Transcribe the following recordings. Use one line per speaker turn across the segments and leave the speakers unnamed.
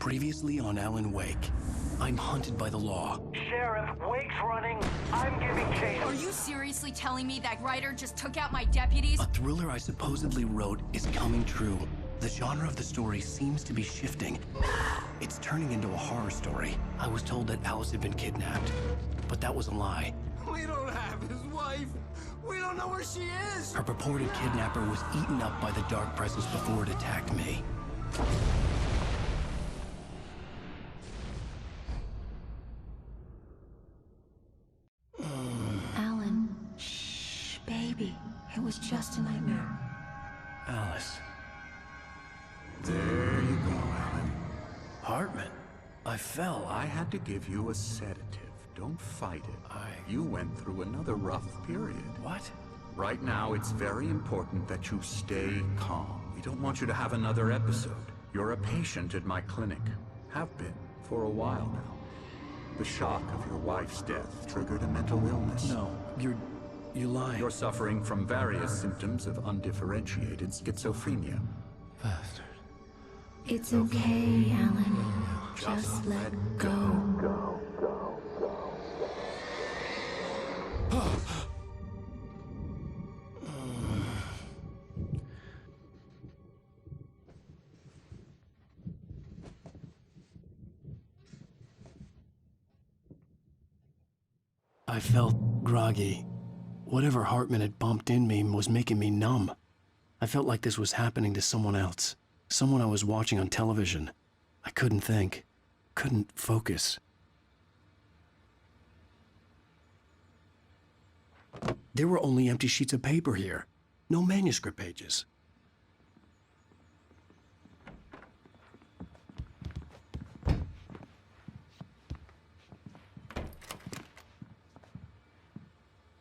Previously on Alan Wake. I'm hunted by the law.
Sheriff, Wake's running. I'm giving chase.
Are you seriously telling me that writer just took out my deputies?
A thriller I supposedly wrote is coming true. The genre of the story seems to be shifting. It's turning into a horror story. I was told that Alice had been kidnapped, but that was a lie.
We don't have his wife. We don't know where she is.
Her purported kidnapper was eaten up by the dark presence before it attacked me.
Alan, shh, baby. It was just a nightmare.
Alice.
There you go, Alan.
Hartman. I fell.
I had to give you a sedative. Don't fight it. You went through another rough period.
What?
Right now, it's very important that you stay calm. We don't want you to have another episode. You're a patient at my clinic. Have been for a while now. The shock of your wife's death triggered a mental illness.
No, you're lying.
You're suffering from various symptoms of undifferentiated schizophrenia.
Bastard.
It's okay, Alan. Just let go.
I felt groggy. Whatever Hartman had bumped in me was making me numb. I felt like this was happening to someone else. Someone I was watching on television. I couldn't think. Couldn't focus. There were only empty sheets of paper here. No manuscript pages.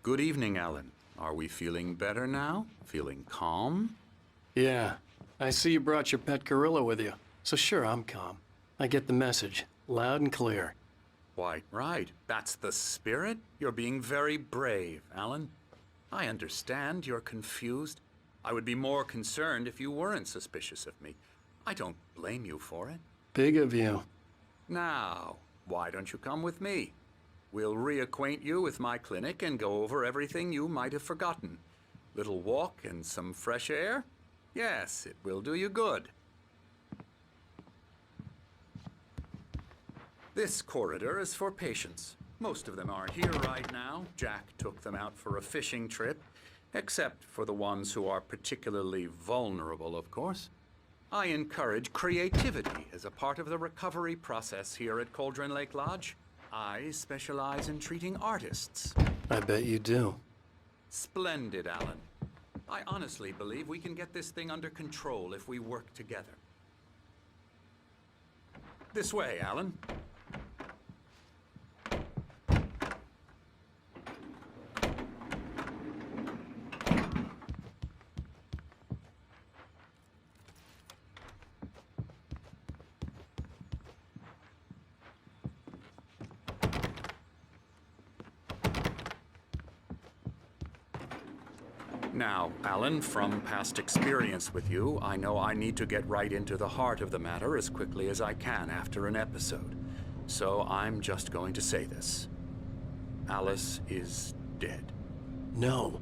Good evening, Alan. Are we feeling better now? Feeling calm?
Yeah. I see you brought your pet gorilla with you. So sure, I'm calm. I get the message. Loud and clear.
Quite right. That's the spirit. You're being very brave, Alan. I understand you're confused. I would be more concerned if you weren't suspicious of me. I don't blame you for it.
Big of you.
Now, why don't you come with me? We'll reacquaint you with my clinic and go over everything you might have forgotten. Little walk and some fresh air? Yes, it will do you good. This corridor is for patients. Most of them aren't here right now. Jack took them out for a fishing trip, except for the ones who are particularly vulnerable, of course. I encourage creativity as a part of the recovery process here at Cauldron Lake Lodge. I specialize in treating artists.
I bet you do.
Splendid, Alan. I honestly believe we can get this thing under control if we work together. This way, Alan. Now, Alan, from past experience with you, I know I need to get right into the heart of the matter as quickly as I can after an episode. So I'm just going to say this. Alice is dead.
No.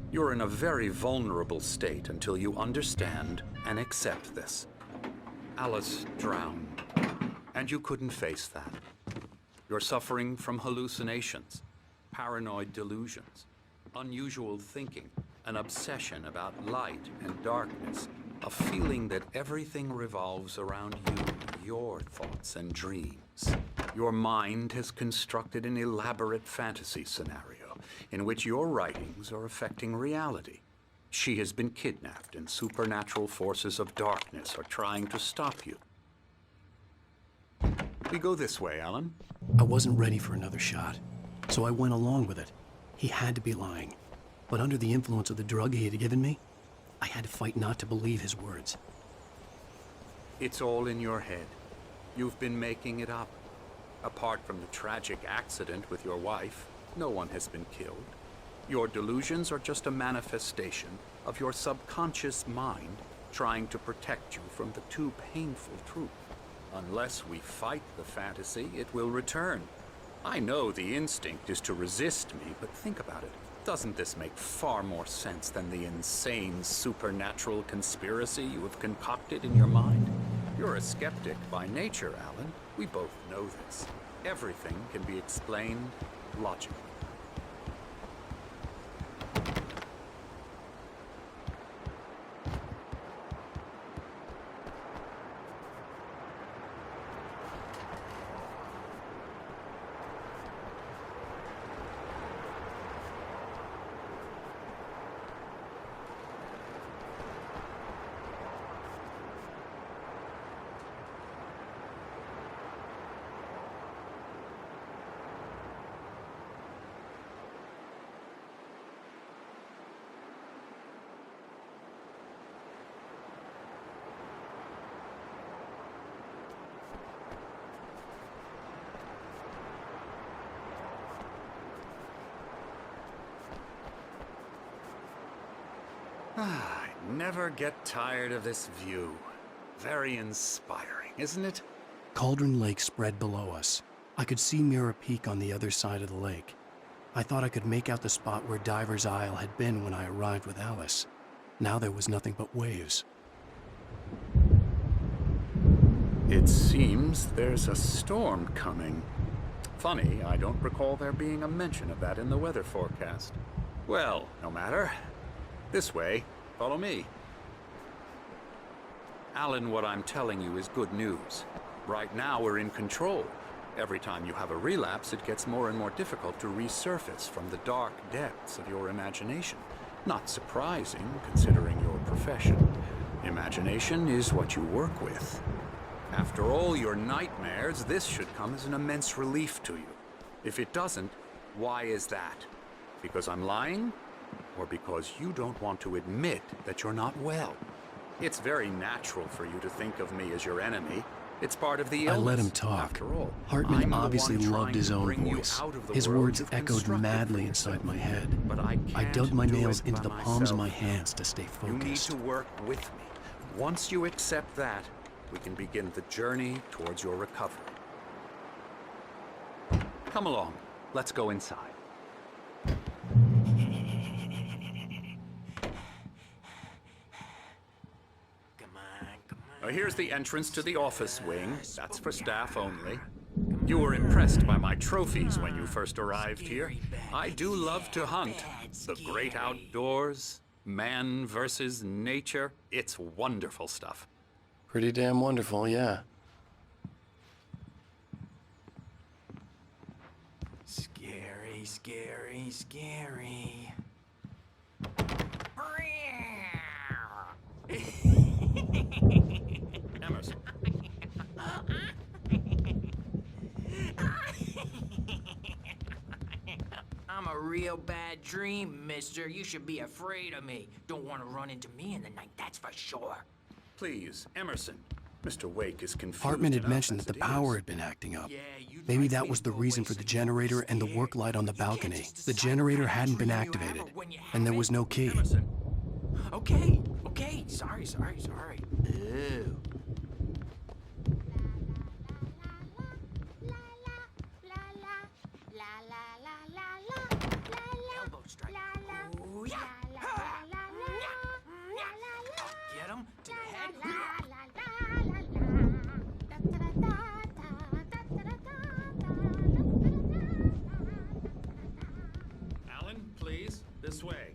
You're in a very vulnerable state until you understand and accept this. Alice drowned, and you couldn't face that. You're suffering from hallucinations, paranoid delusions, unusual thinking, an obsession about light and darkness, a feeling that everything revolves around you, your thoughts and dreams. Your mind has constructed an elaborate fantasy scenario in which your writings are affecting reality. She has been kidnapped and supernatural forces of darkness are trying to stop you. We go this way, Alan.
I wasn't ready for another shot, so I went along with it. He had to be lying. But under the influence of the drug he had given me, I had to fight not to believe his words.
It's all in your head. You've been making it up. Apart from the tragic accident with your wife, no one has been killed. Your delusions are just a manifestation of your subconscious mind trying to protect you from the too painful truth. Unless we fight the fantasy, it will return. I know the instinct is to resist me, but think about it. Doesn't this make far more sense than the insane supernatural conspiracy you have concocted in your mind? You're a skeptic by nature, Alan. We both know this. Everything can be explained logically. I never get tired of this view. Very inspiring, isn't it?
Cauldron Lake spread below us. I could see Mirror Peak on the other side of the lake. I thought I could make out the spot where Diver's Isle had been when I arrived with Alice. Now there was nothing but waves.
It seems there's a storm coming. Funny, I don't recall there being a mention of that in the weather forecast. Well, no matter. This way. Follow me. Alan, what I'm telling you is good news. Right now, we're in control. Every time you have a relapse, it gets more and more difficult to resurface from the dark depths of your imagination. Not surprising, considering your profession. Imagination is what you work with. After all your nightmares, this should come as an immense relief to you. If it doesn't, why is that? Because I'm lying? Or because you don't want to admit that you're not well? It's very natural for you to think of me as your enemy. It's part of the illness.
I let him talk.
After all,
Hartman
I'm the
obviously
one
loved
trying
his
to
own
bring you
voice.
out of the
His
world
words
you've
echoed
constructed
madly
for
inside
yourself.
my head.
But I
I
can't
dug my
do
nails
it
into
by
the palms of my
myself.
hands to stay
You need
focused.
to work with me. Once you accept that, we can begin the journey towards your recovery. Come along. Let's go inside. Now, here's the entrance to the office wing. That's for staff only. You were impressed by my trophies when you first arrived here. I do love to hunt. The great outdoors, man versus nature. It's wonderful stuff.
Pretty damn wonderful, yeah.
Scary, scary, scary.
Emerson.
I'm a real bad dream, mister. You should be afraid of me. Don't want to run into me in the night, that's for sure.
Please, Emerson. Mr. Wake is confused.
Hartman had
enough
mentioned
as
that the
it is.
power had been acting up.
Yeah, you'd
Maybe
like
that
me
was
to
the
go
reason
away
for
so
the
you
generator
won't
and the
be
work
scared.
light on the
You can't
balcony.
just
The
decide
generator
what kind of
hadn't been
dream you have
activated,
or when you
and there
have
was
it.
no key.
Emerson.
Okay, sorry. Ew. Elbow strike. Ooh, yeah. Get him to the head.
Alan, please, this way.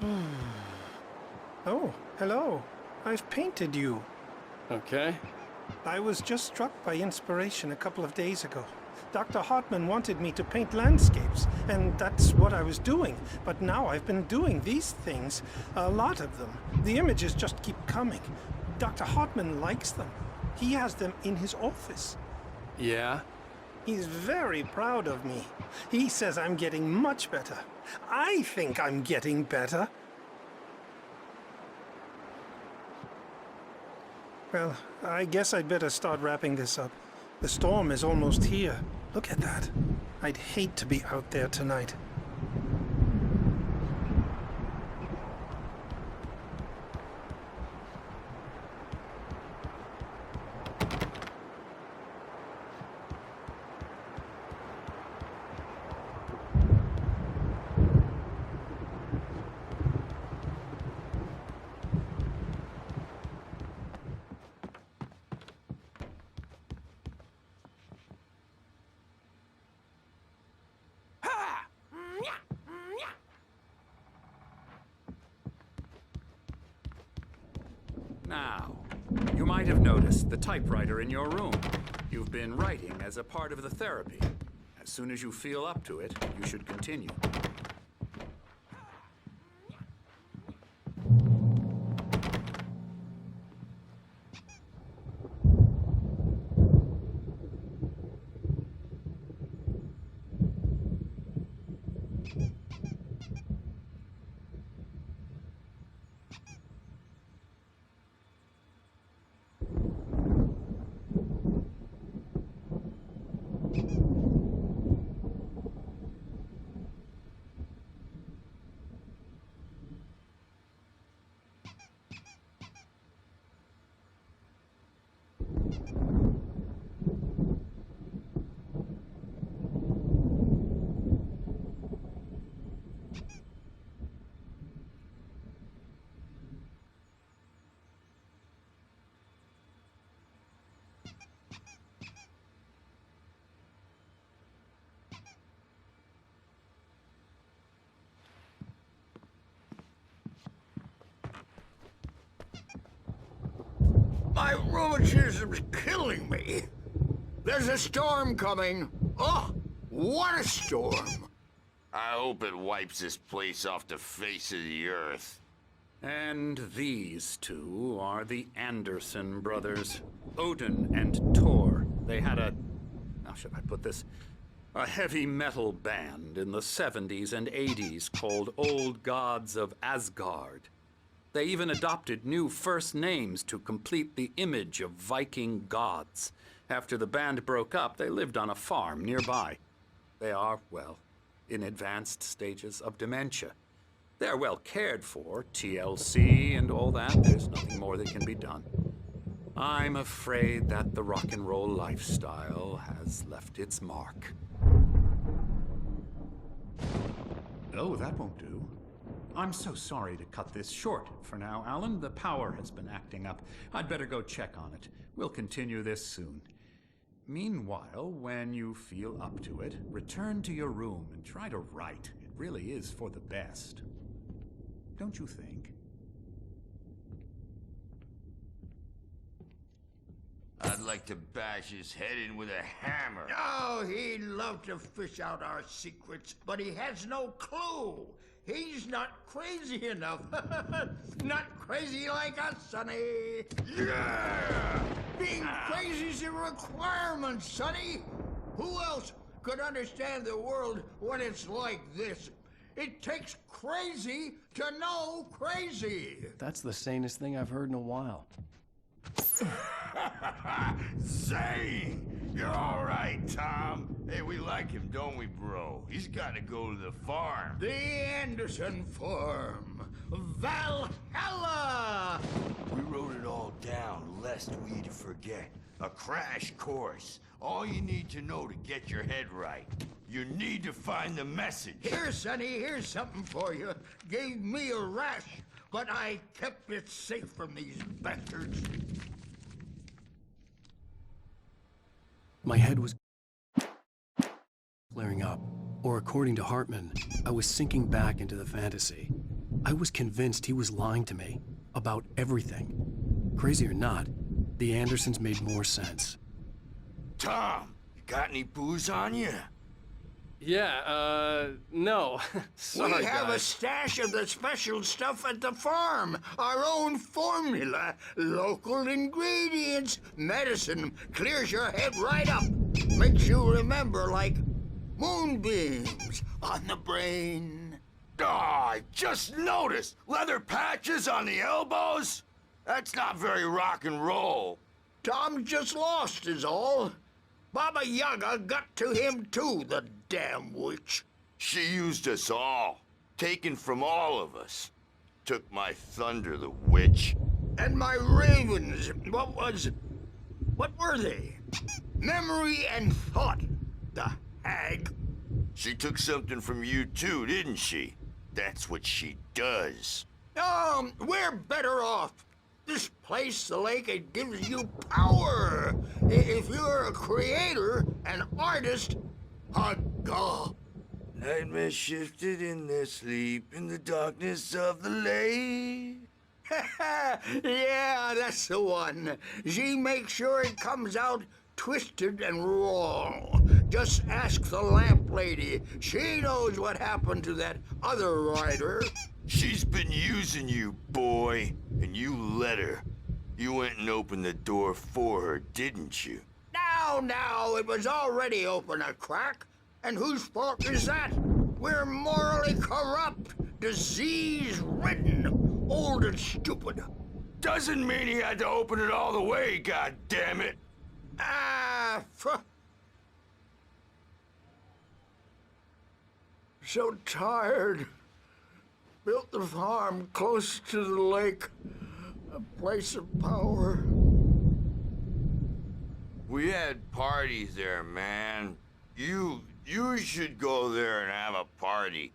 Oh, hello. I've painted you.
Okay.
I was just struck by inspiration a couple of days ago. Dr. Hartman wanted me to paint landscapes, and that's what I was doing. But now I've been doing these things, a lot of them. The images just keep coming. Dr. Hartman likes them. He has them in his office.
Yeah?
He's very proud of me. He says I'm getting much better. I think I'm getting better. Well, I guess I'd better start wrapping this up. The storm is almost here. Look at that. I'd hate to be out there tonight.
Now, you might have noticed the typewriter in your room. You've been writing as a part of the therapy. As soon as you feel up to it, you should continue.
My rheumatism's killing me. There's a storm coming. Oh, what a storm.
I hope it wipes this place off the face of the earth.
And these two are the Anderson brothers, Odin and Tor. They had how should I put this? A heavy metal band in the 70s and 80s called Old Gods of Asgard. They even adopted new first names to complete the image of Viking gods. After the band broke up, they lived on a farm nearby. They are, well, in advanced stages of dementia. They're well cared for, TLC and all that. There's nothing more that can be done. I'm afraid that the rock and roll lifestyle has left its mark.
Oh, that won't do. I'm so sorry to cut this short for now, Alan. The power has been acting up. I'd better go check on it. We'll continue this soon. Meanwhile, when you feel up to it, return to your room and try to write. It really is for the best. Don't you think?
I'd like to bash his head in with a hammer.
Oh, he'd love to fish out our secrets, but he has no clue. He's not crazy enough. Not crazy like us, Sonny.
Yeah!
Being crazy's a requirement, Sonny. Who else could understand the world when it's like this? It takes crazy to know crazy.
That's the sanest thing I've heard in a while.
Zane! You're all right, Tom. Hey, we like him, don't we, bro? He's got to go to the farm.
The Anderson farm. Valhalla!
We wrote it all down, lest we forget. A crash course. All you need to know to get your head right. You need to find the message.
Here, Sonny, here's something for you. Gave me a rash, but I kept it safe from these bastards.
My head was clearing up, or according to Hartman, I was sinking back into the fantasy. I was convinced he was lying to me about everything. Crazy or not, the Andersons made more sense.
Tom, you got any booze on you?
Yeah, no. Sorry,
We have a
guys.
stash of the special stuff at the farm. Our own formula. Local ingredients. Medicine clears your head right up. Makes you remember like moonbeams on the brain.
Oh, I just noticed! Leather patches on the elbows? That's not very rock and roll.
Tom just lost is all. Baba Yaga got to him too, the damn witch.
She used us all. Taken from all of us. Took my thunder, the witch.
And my ravens, what were they? Memory and thought, the hag.
She took something from you too, didn't she? That's what she does.
We're better off. This place, the lake, it gives you power. If you're a creator, an artist, a god.
Nightmares shifted in their sleep in the darkness of the lake.
Yeah, that's the one. She makes sure it comes out twisted and wrong. Just ask the lamp lady. She knows what happened to that other rider.
She's been using you, boy, and you let her. You went and opened the door for her, didn't you?
Now, it was already open a crack. And whose fault is that? We're morally corrupt, disease-ridden, old and stupid.
Doesn't mean he had to open it all the way, goddammit.
So tired. Built the farm close to the lake. A place of power.
We had parties there, man. You should go there and have a party.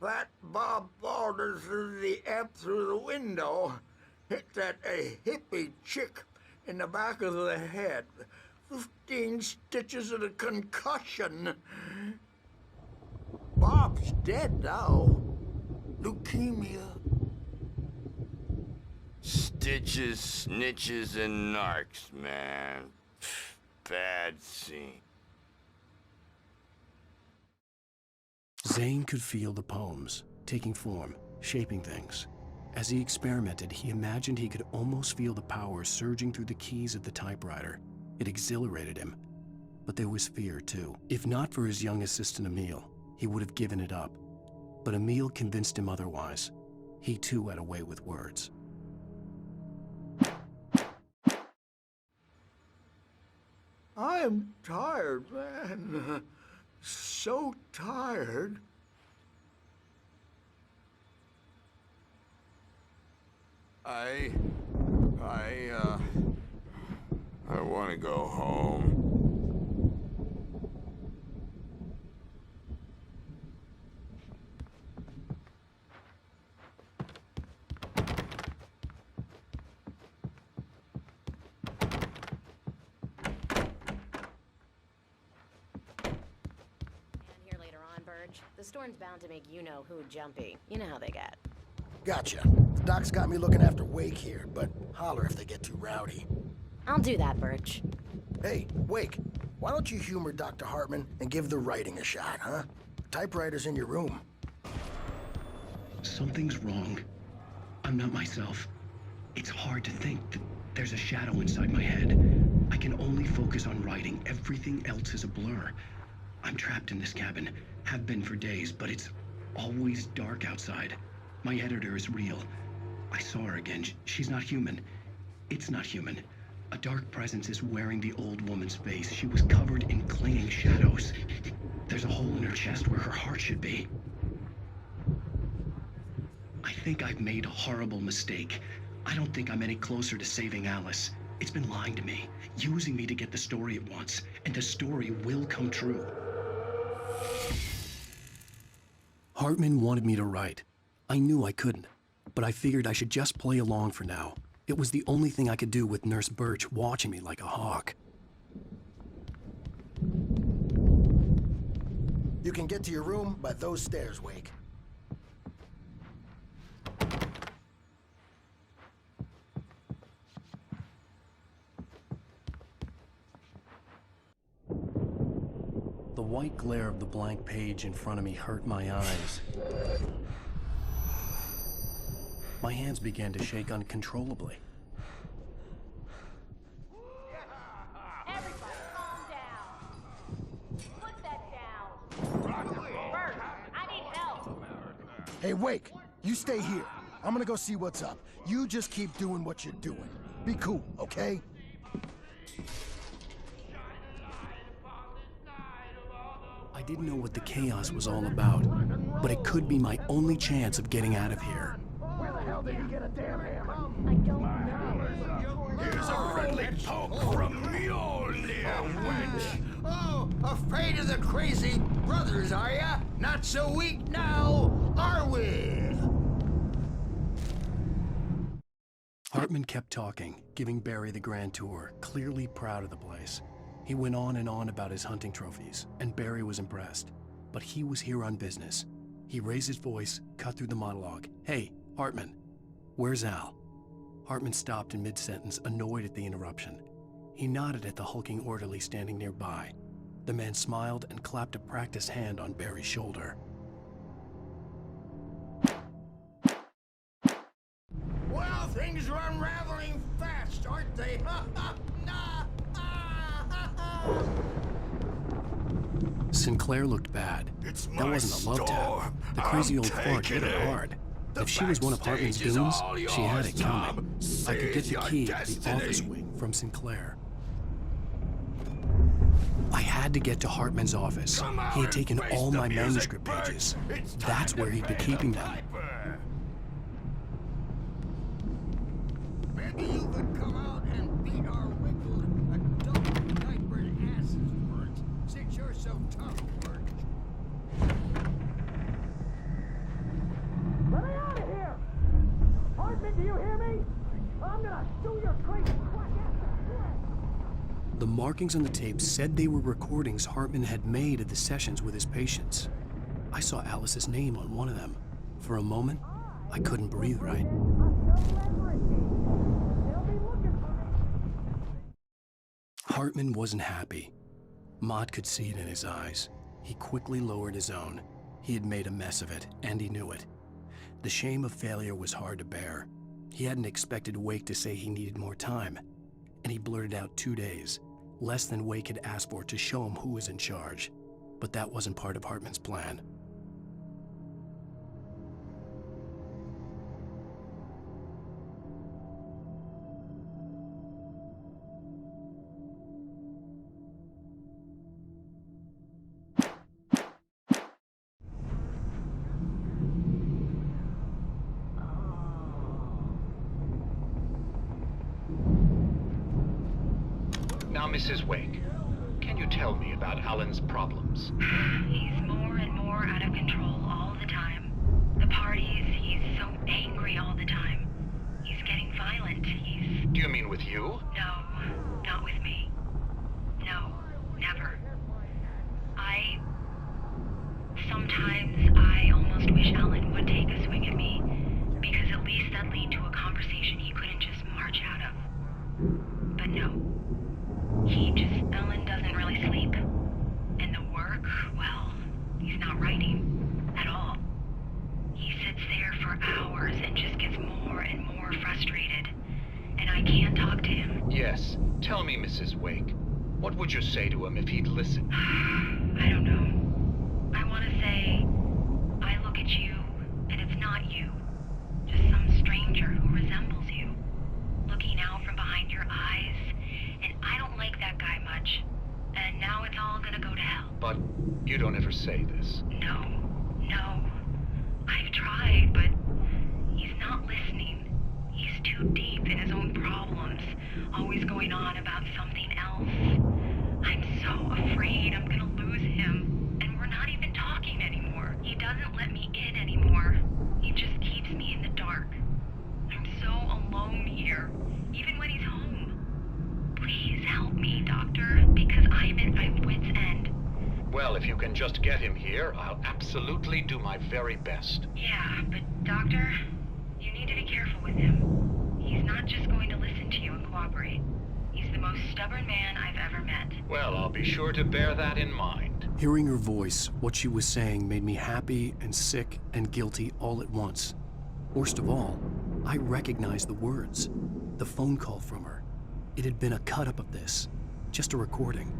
That Bob Balder threw the amp through the window. Hit that hippie chick in the back of the head. 15 stitches and a concussion. Bob's dead now. Leukemia.
Stitches, snitches, and narcs, man. Bad scene.
Zane could feel the poems, taking form, shaping things. As he experimented, he imagined he could almost feel the power surging through the keys of the typewriter. It exhilarated him. But there was fear, too. If not for his young assistant Emil, he would have given it up. But Emil convinced him otherwise. He too had a way with words.
I'm tired, man. So tired.
I want to go home.
The storm's bound to make you-know-who jumpy. You know how they get.
Gotcha. The doc's got me looking after Wake here, but holler if they get too rowdy.
I'll do that, Birch.
Hey, Wake, why don't you humor Dr. Hartman and give the writing a shot, huh? Typewriter's in your room.
Something's wrong. I'm not myself. It's hard to think that there's a shadow inside my head. I can only focus on writing. Everything else is a blur. I'm trapped in this cabin. Have been for days, but it's always dark outside. My editor is real. I saw her again. She's not human. It's not human. A dark presence is wearing the old woman's face. She was covered in clinging shadows. There's a hole in her chest where her heart should be. I think I've made a horrible mistake. I don't think I'm any closer to saving Alice. It's been lying to me, using me to get the story it wants, and the story will come true. Hartman wanted me to write. I knew I couldn't, but I figured I should just play along for now. It was the only thing I could do with Nurse Birch watching me like a hawk.
You can get to your room by those stairs, Wake.
The white glare of the blank page in front of me hurt my eyes. My hands began to shake uncontrollably.
Everybody, calm down. Put that down. Bert, I need help.
Hey, Wake, you stay here. I'm gonna go see what's up. You just keep doing what you're doing. Be cool, okay?
I didn't know what the chaos was all about, but it could be my only chance of getting out of here.
Where the hell did you get a damn hammer?
I don't know.
Here's a friendly poke from Mjolnir, wench.
Oh, afraid of the crazy brothers, are ya? Not so weak now, are we?
Hartman kept talking, giving Barry the grand tour, clearly proud of the place. He went on and on about his hunting trophies, and Barry was impressed. But he was here on business. He raised his voice, cut through the monologue. Hey, Hartman, where's Al? Hartman stopped in mid-sentence, annoyed at the interruption. He nodded at the hulking orderly standing nearby. The man smiled and clapped a practiced hand on Barry's shoulder.
Well, things are unraveling fast, aren't they?
Sinclair looked bad. That wasn't a love tap. The crazy old fart hit her hard. If she was one of Hartman's goons, she had it coming. I could get the key to the office wing from Sinclair. I had to get to Hartman's office. He had taken all my manuscript pages. That's where he'd been keeping them.
Maybe you could come out and beat our wrinkled, adult diapered asses for it, since you're so tough, Bert.
Let me out of here! Hartman, do you hear me? I'm gonna sue your crazy quack ass.
The markings on the tape said they were recordings Hartman had made at the sessions with his patients. I saw Alice's name on one of them. For a moment, I couldn't breathe right. Hartman wasn't happy. Mott could see it in his eyes. He quickly lowered his own. He had made a mess of it, and he knew it. The shame of failure was hard to bear. He hadn't expected Wake to say he needed more time, and he blurted out 2 days, less than Wake had asked for to show him who was in charge. But that wasn't part of Hartman's plan.
Now, Mrs. Wake, can you tell me about Alan's problems?
He's more and more out of control all the time. The parties, he's so angry all the time. He's getting violent.
Do you mean with you?
No, not with me. No, never. Sometimes I almost wish Alan would take a swing at me, because at least that'd lead to a conversation he couldn't just march out of. But no. Alan doesn't really sleep. And the work, well, he's not writing at all. He sits there for hours and just gets more and more frustrated. And I can't talk to him.
Yes. Tell me, Mrs. Wake. What would you say to him if he'd listen?
I don't know. I want to say, I look at you, and it's not you. Just some stranger who resembles you. Looking out from behind your eyes. And I don't like that guy much. And now it's all gonna go to hell.
But you don't ever say this.
No. I've tried, but he's not listening. He's too deep in his own problems, always going on about something else. I'm so afraid I'm gonna lose him, and we're not even talking anymore. He doesn't let me in anymore. He just keeps me in the dark. I'm so alone here, even when he's home. Please help me, Doctor, because I'm at my wit's end.
Well, if you can just get him here, I'll absolutely do my very best.
Yeah, but Doctor, you need to be careful with him. He's not just going to listen to you and cooperate. He's the most stubborn man I've ever met.
Well, I'll be sure to bear that in mind.
Hearing her voice, what she was saying made me happy and sick and guilty all at once. Worst of all, I recognized the words. The phone call from her. It had been a cut-up of this. Just a recording.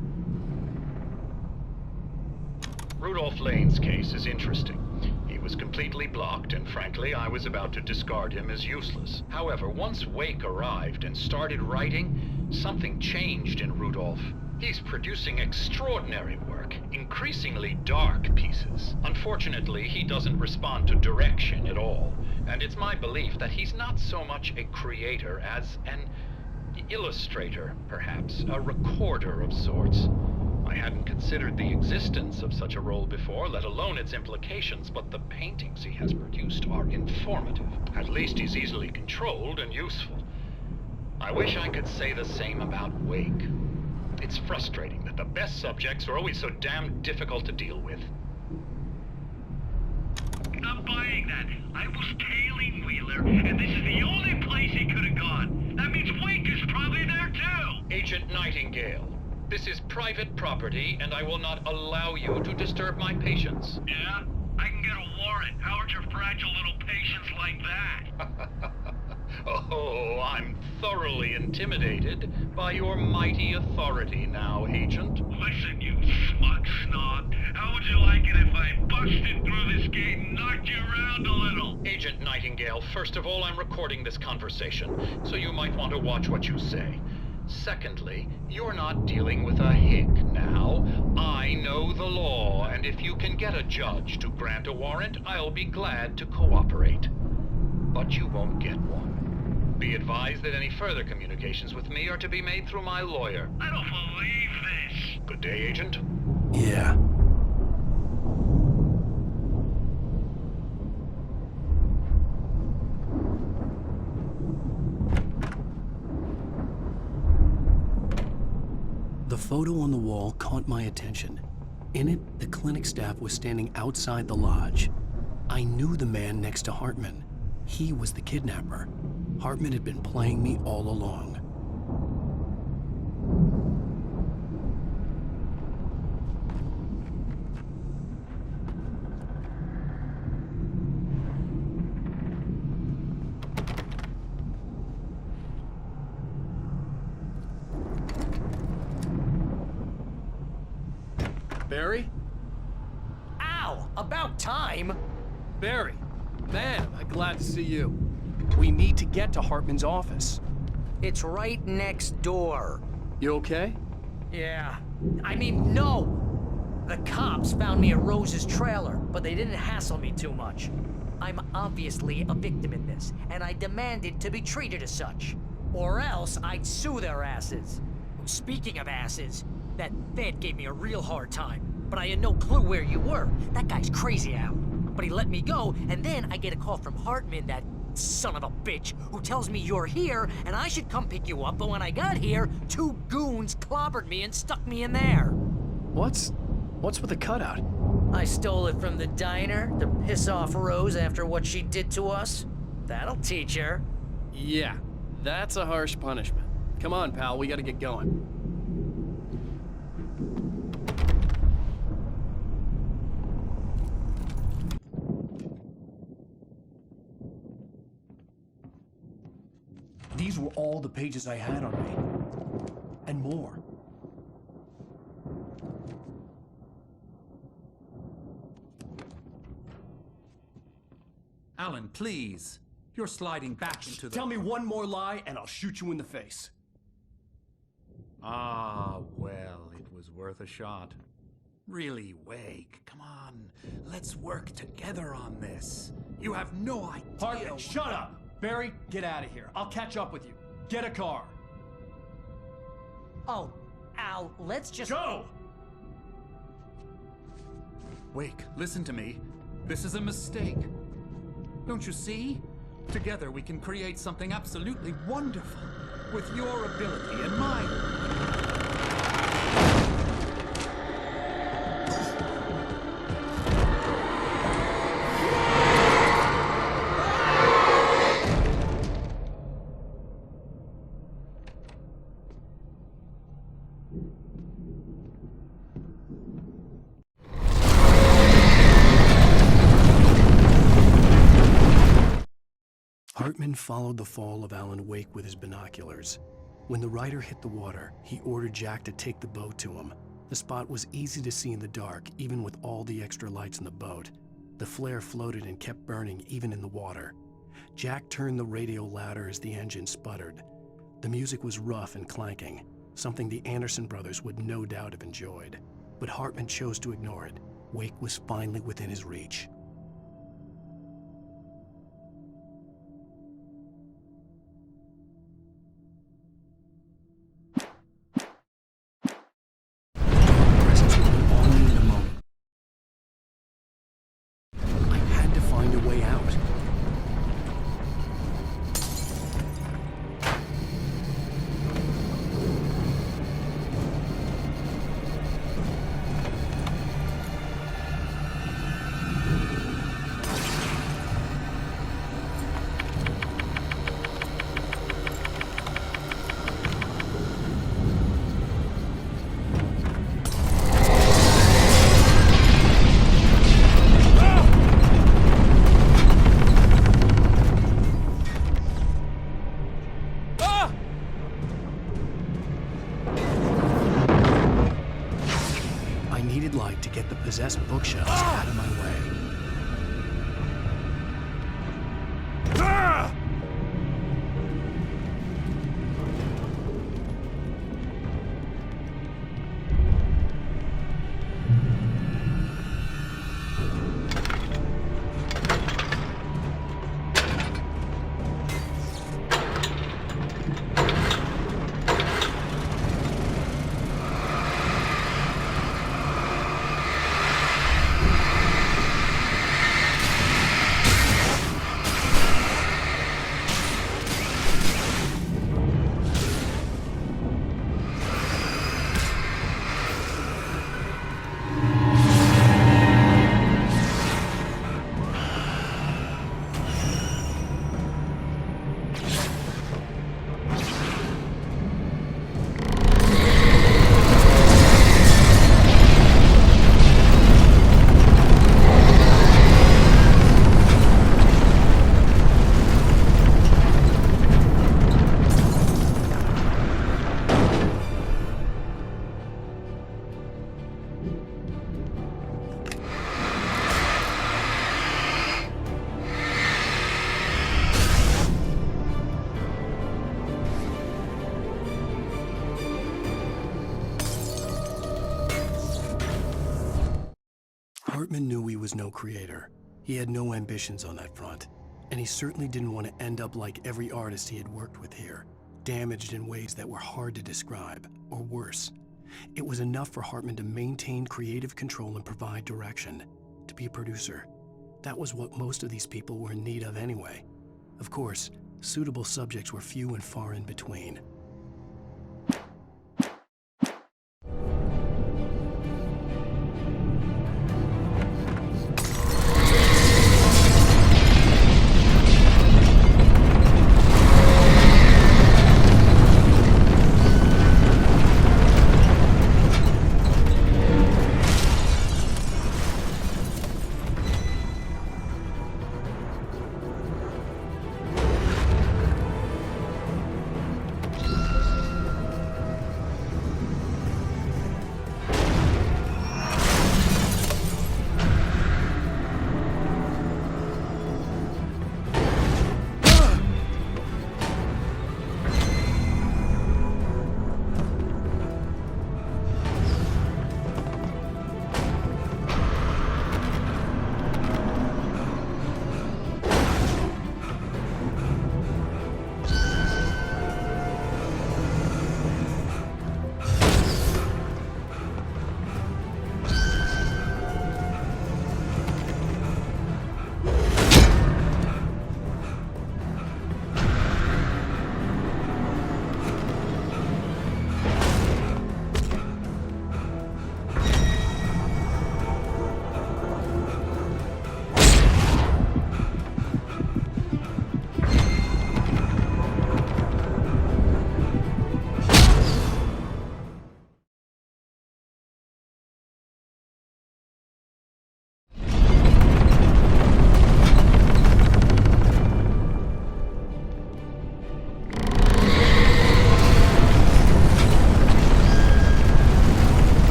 Rudolph Lane's case is interesting. He was completely blocked, and frankly, I was about to discard him as useless. However, once Wake arrived and started writing, something changed in Rudolph. He's producing extraordinary work, increasingly dark pieces. Unfortunately, he doesn't respond to direction at all, and it's my belief that he's not so much a creator as an illustrator, perhaps, a recorder of sorts. I hadn't considered the existence of such a role before, let alone its implications, but the paintings he has produced are informative. At least he's easily controlled and useful. I wish I could say the same about Wake. It's frustrating that the best subjects are always so damn difficult to deal with.
I'm buying that. I was tailing Wheeler, and this is the only place he could have gone. That means Wake is probably there too!
Agent Nightingale, this is private property, and I will not allow you to disturb my patients.
Yeah? I can get a warrant. How are your fragile little patients like that?
Oh, I'm thoroughly intimidated by your mighty authority now, Agent.
Listen, you smug snob. How would you like it if I busted through this gate and knocked you around a little?
Agent Nightingale, first of all, I'm recording this conversation, so you might want to watch what you say. Secondly, you're not dealing with a hick now. I know the law, and if you can get a judge to grant a warrant, I'll be glad to cooperate. But you won't get one. Be advised that any further communications with me are to be made through my lawyer.
I don't believe this.
Good day, Agent.
Yeah. The photo on the wall caught my attention. In it, the clinic staff was standing outside the lodge. I knew the man next to Hartman. He was the kidnapper. Hartman had been playing me all along.
Barry?
Ow! About time!
Barry, man, am I glad to see you. We need to get to Hartman's office.
It's right next door.
You okay?
Yeah. I mean, no! The cops found me at Rose's trailer, but they didn't hassle me too much. I'm obviously a victim in this, and I demanded to be treated as such. Or else I'd sue their asses. Speaking of asses, that Fed gave me a real hard time, but I had no clue where you were. That guy's crazy, Al. But he let me go, and then I get a call from Hartman, that son of a bitch, who tells me you're here and I should come pick you up, but when I got here, 2 goons clobbered me and stuck me in there.
What's with the cutout?
I stole it from the diner to piss off Rose after what she did to us. That'll teach her.
Yeah, that's a harsh punishment. Come on, pal, we gotta get going.
These were all the pages I had on me. And more.
Alan, please. You're sliding back into the...
Tell me one more lie and I'll shoot you in the face.
Ah, well, it was worth a shot. Really, Wake, come on. Let's work together on this. You have no idea...
Hartman, shut up! Barry, get out of here. I'll catch up with you. Get a car.
Oh, Al, let's just...
Go!
Wake, listen to me. This is a mistake. Don't you see? Together we can create something absolutely wonderful. With your ability and mine.
Hartman followed the fall of Alan Wake with his binoculars. When the rider hit the water, he ordered Jack to take the boat to him. The spot was easy to see in the dark, even with all the extra lights in the boat. The flare floated and kept burning even in the water. Jack turned the radio louder as the engine sputtered. The music was rough and clanking, something the Anderson brothers would no doubt have enjoyed. But Hartman chose to ignore it. Wake was finally within his reach. Presence would be on me in a moment. I had to find a way out. To get the possessed bookshelves out of my way. Hartman knew he was no creator. He had no ambitions on that front, and he certainly didn't want to end up like every artist he had worked with here, damaged in ways that were hard to describe, or worse. It was enough for Hartman to maintain creative control and provide direction, to be a producer. That was what most of these people were in need of anyway. Of course, suitable subjects were few and far in between.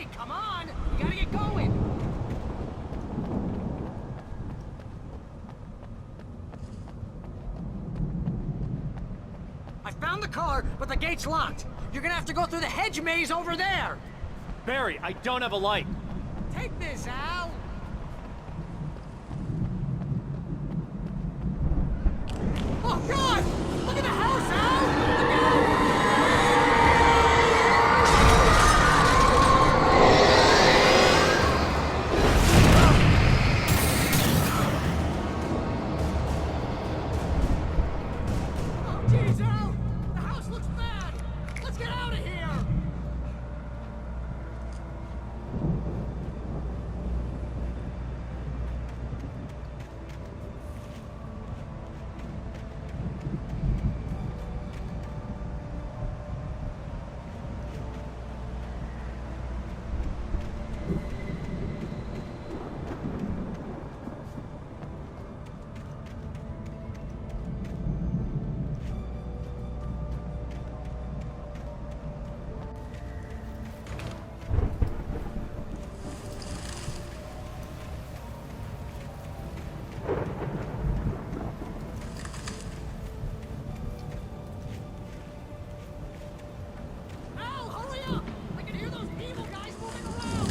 Okay, come on! We gotta get going! I found the car, but the gate's locked. You're gonna have to go through the hedge maze over there!
Barry, I don't have a light.
Take this, Al! Oh, God! Look at the house, Al! Look out! Oh, jeez, Al! The house looks bad! Let's get out of here! Al, hurry up! I can hear those evil guys moving around!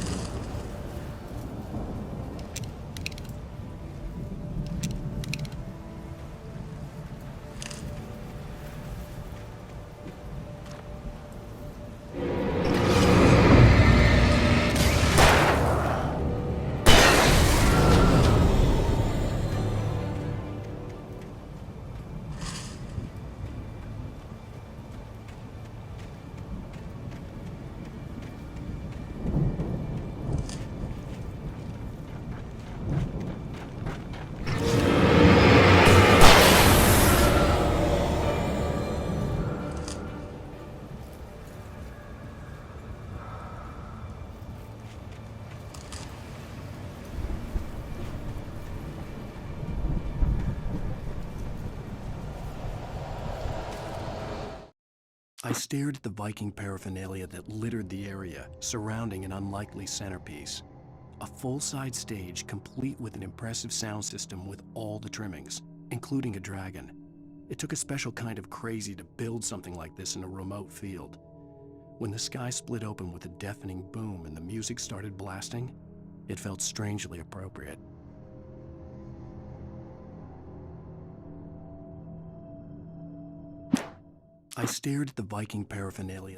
I stared at the Viking paraphernalia that littered the area, surrounding an unlikely centerpiece. A full-size stage complete with an impressive sound system with all the trimmings, including a dragon. It took a special kind of crazy to build something like this in a remote field. When the sky split open with a deafening boom and the music started blasting, it felt strangely appropriate. I stared at the Viking paraphernalia.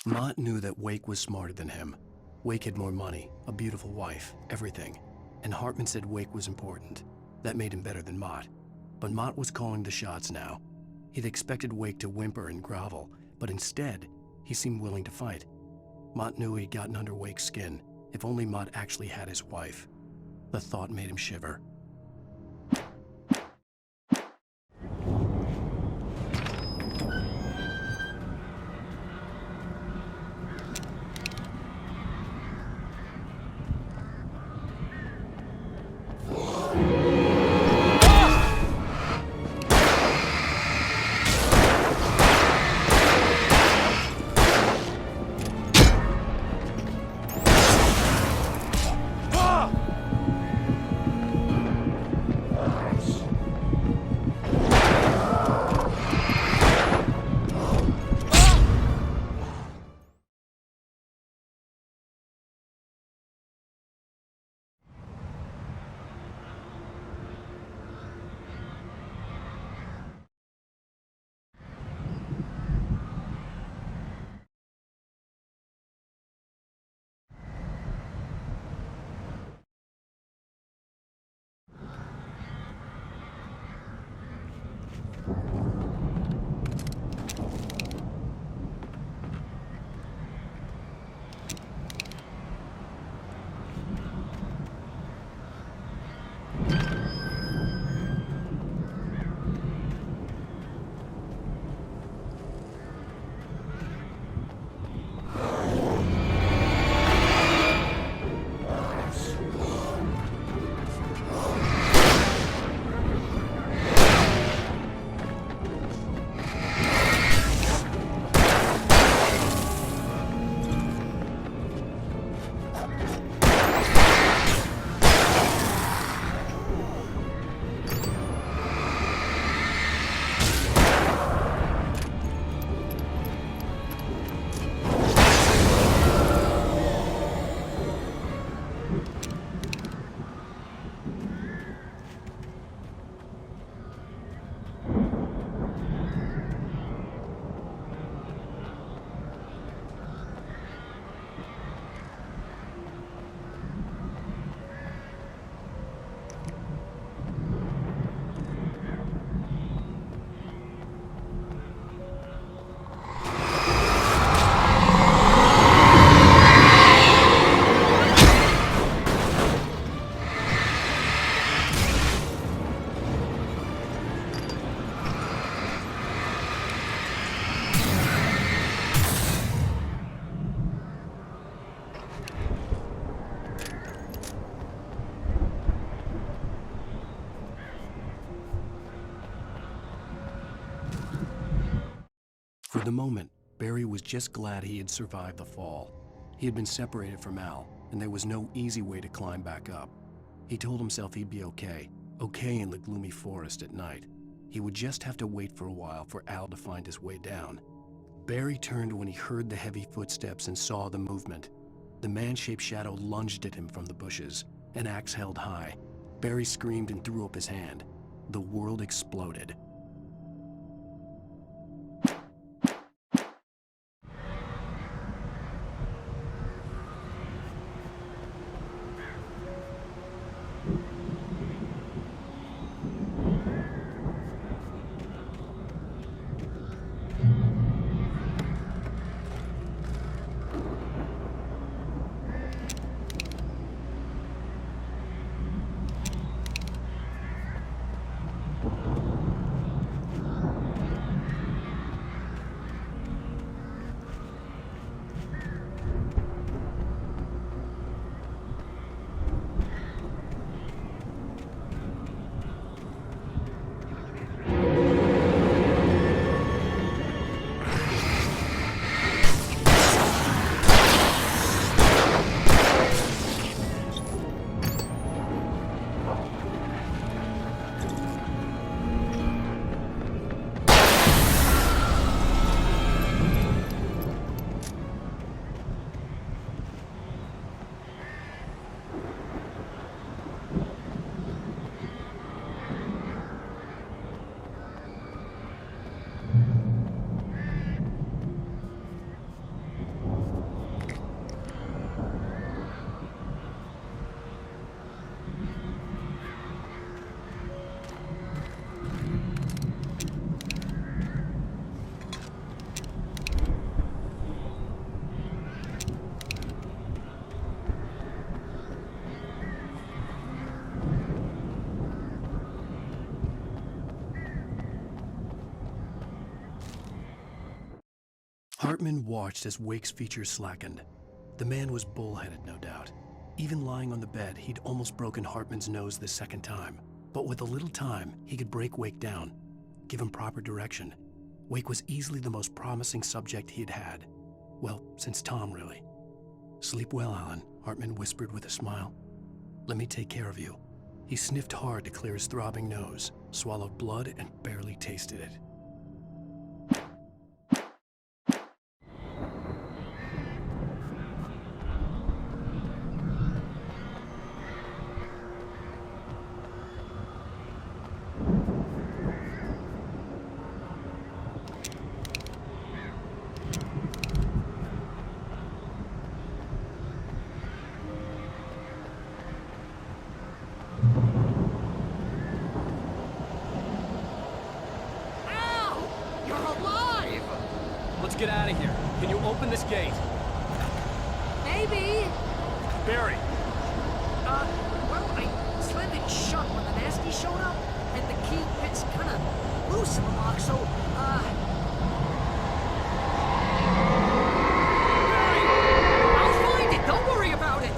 Mott knew that Wake was smarter than him. Wake had more money, a beautiful wife, everything. And Hartman said Wake was important. That made him better than Mott. But Mott was calling the shots now. He'd expected Wake to whimper and grovel, but instead, he seemed willing to fight. Mott knew he'd gotten under Wake's skin. If only Mott actually had his wife. The thought made him shiver. For the moment, Barry was just glad he had survived the fall. He had been separated from Al, and there was no easy way to climb back up. He told himself he'd be okay in the gloomy forest at night. He would just have to wait for a while for Al to find his way down. Barry turned when he heard the heavy footsteps and saw the movement. The man-shaped shadow lunged at him from the bushes, an axe held high. Barry screamed and threw up his hand. The world exploded. Hartman watched as Wake's features slackened. The man was bullheaded, no doubt. Even lying on the bed, he'd almost broken Hartman's nose the second time. But with a little time, he could break Wake down, give him proper direction. Wake was easily the most promising subject he had had. Well, since Tom, really. "Sleep well, Alan," Hartman whispered with a smile. "Let me take care of you." He sniffed hard to clear his throbbing nose, swallowed blood, and barely tasted it.
Let's get out of here. Can you open this gate?
Maybe.
Barry!
Well, I slammed it shut when the nasty showed up, and the key fits kind of loose in the lock, so, Barry! I'll find it! Don't worry about it!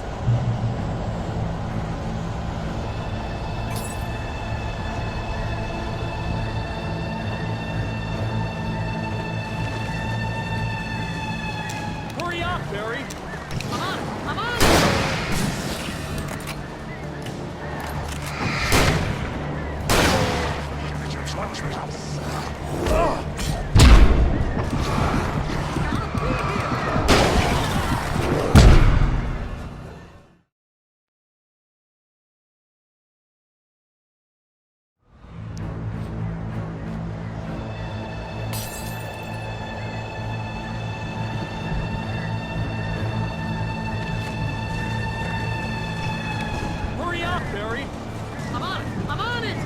Hurry up, Barry!
I'm on it!
Hurry up, Barry!
I'm on it!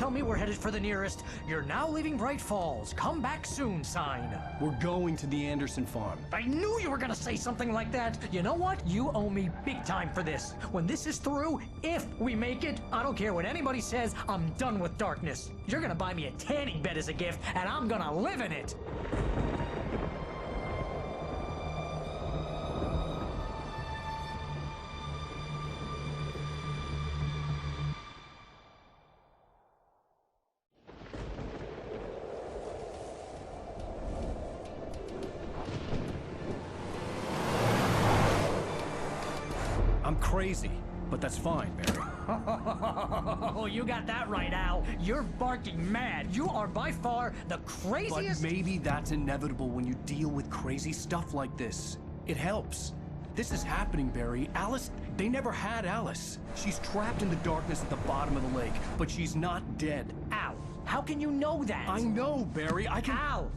tell me we're headed for the nearest "You're now leaving Bright Falls. Come back soon" sign.
We're going to the Anderson farm.
I knew you were gonna say something like that. You know what? You owe me big time for this. When this is through, if we make it, I don't care what anybody says, I'm done with darkness. You're gonna buy me a tanning bed as a gift, and I'm gonna live in it.
I'm crazy, but that's fine, Barry.
Oh, you got that right, Al. You're barking mad. You are by far the craziest...
But maybe that's inevitable when you deal with crazy stuff like this. It helps. This is happening, Barry. Alice, they never had Alice. She's trapped in the darkness at the bottom of the lake, but she's not dead.
Al, how can you know that?
I know, Barry. I can...
Al,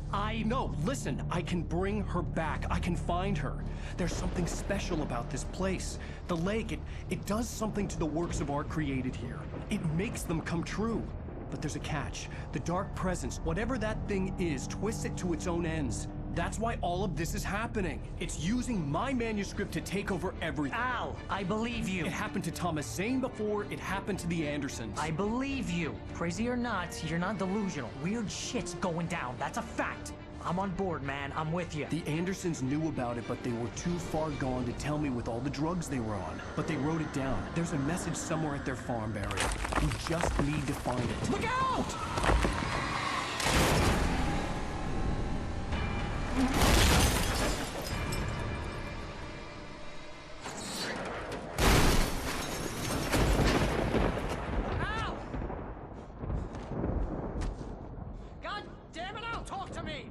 No, listen. I can bring her back. I can find her. There's something special about this place. The lake, it does something to the works of art created here. It makes them come true. But there's a catch. The dark presence, whatever that thing is, twists it to its own ends. That's why all of this is happening. It's using my manuscript to take over everything.
Al, I believe you.
It happened to Thomas Zane before, it happened to the Andersons.
I believe you. Crazy or not, you're not delusional. Weird shit's going down. That's a fact. I'm on board, man. I'm with you.
The Andersons knew about it, but they were too far gone to tell me with all the drugs they were on. But they wrote it down. There's a message somewhere at their farm, Barry. We just need to find it.
Look out! Al! God damn it, Al, talk to me!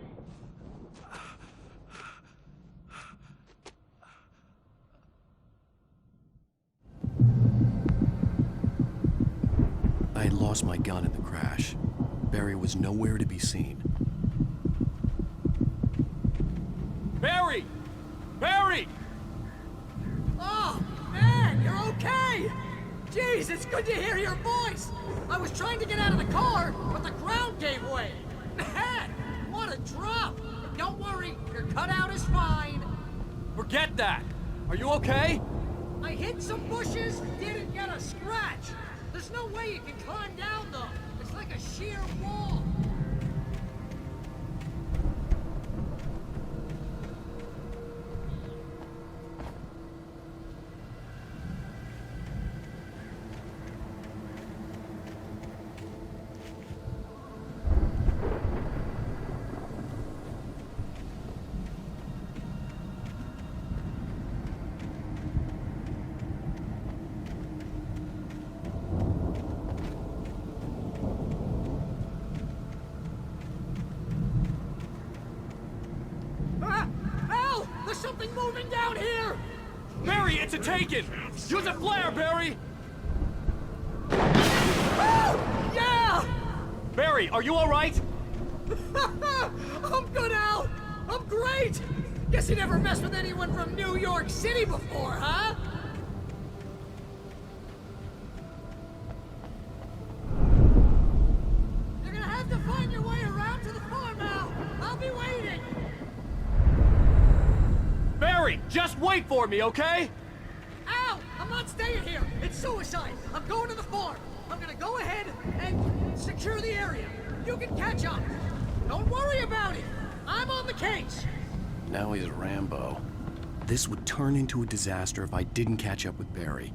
I had lost my gun in the crash. Barry was nowhere to be seen.
Barry! Barry!
Oh, man, you're okay! Jeez, it's good to hear your voice! I was trying to get out of the car, but the ground gave way! Man, what a drop! But don't worry, your cutout is fine.
Forget that! Are you okay?
I hit some bushes, didn't get a scratch. There's no way you can climb down, though. It's like a sheer wall. Al! There's something moving down here!
Barry, it's a taken! Use a flare, Barry!
Oh, yeah!
Barry, are you alright?
I'm good, Al! I'm great! Guess you never messed with anyone from New York City before, huh? You're gonna have to find your way around to the farm, Al! I'll be waiting!
Barry, just wait for me, okay?
Al! I'm not staying here! It's suicide! I'm going to the farm! I'm gonna go ahead and secure the area. You can catch up. Don't worry about it. I'm on the case.
Now he's Rambo. This would turn into a disaster if I didn't catch up with Barry.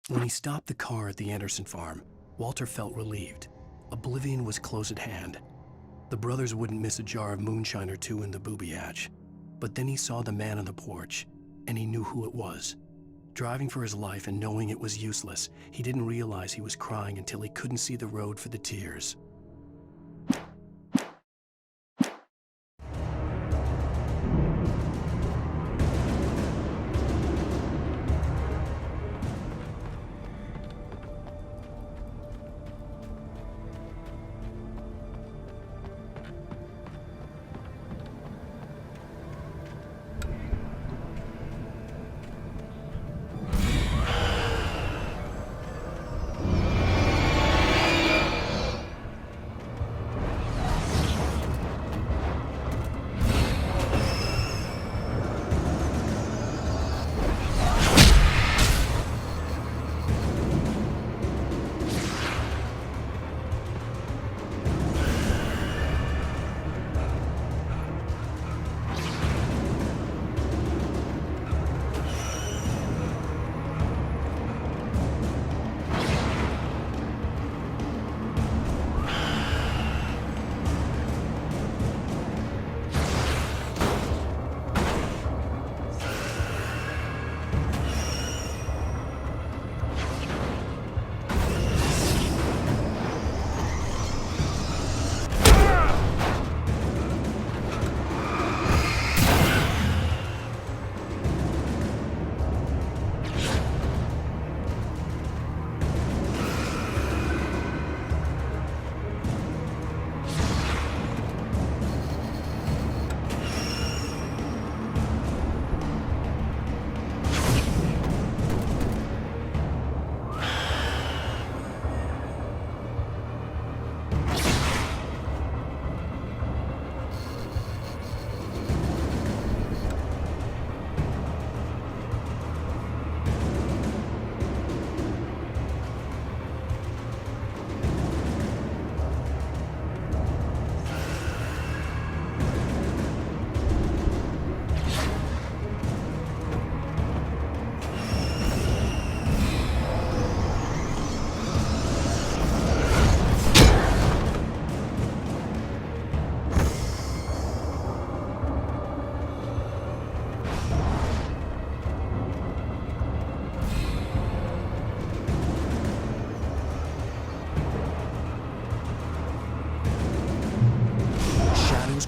When he stopped the car at the Anderson farm, Walter felt relieved. Oblivion was close at hand. The brothers wouldn't miss a jar of moonshine or two in the booby hatch. But then he saw the man on the porch, and he knew who it was. Driving for his life and knowing it was useless, he didn't realize he was crying until he couldn't see the road for the tears.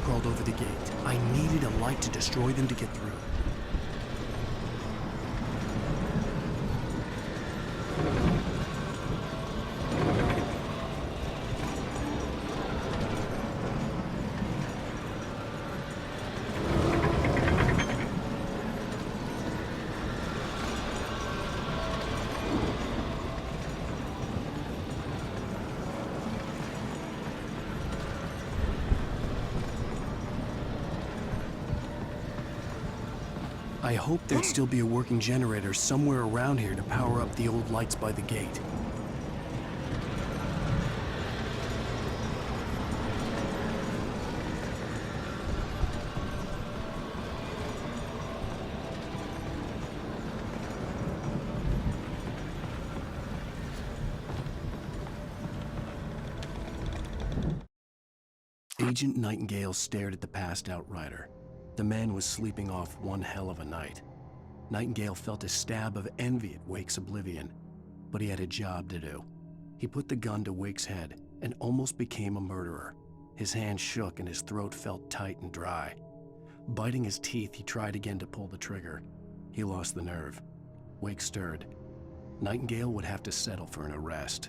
Crawled over the gate. I needed a light to destroy them to get through. I hoped there'd still be a working generator somewhere around here to power up the old lights by the gate. Agent Nightingale stared at the passed-out rider. The man was sleeping off one hell of a night. Nightingale felt a stab of envy at Wake's oblivion, but he had a job to do. He put the gun to Wake's head and almost became a murderer. His hand shook and his throat felt tight and dry. Biting his teeth, he tried again to pull the trigger. He lost the nerve. Wake stirred. Nightingale would have to settle for an arrest.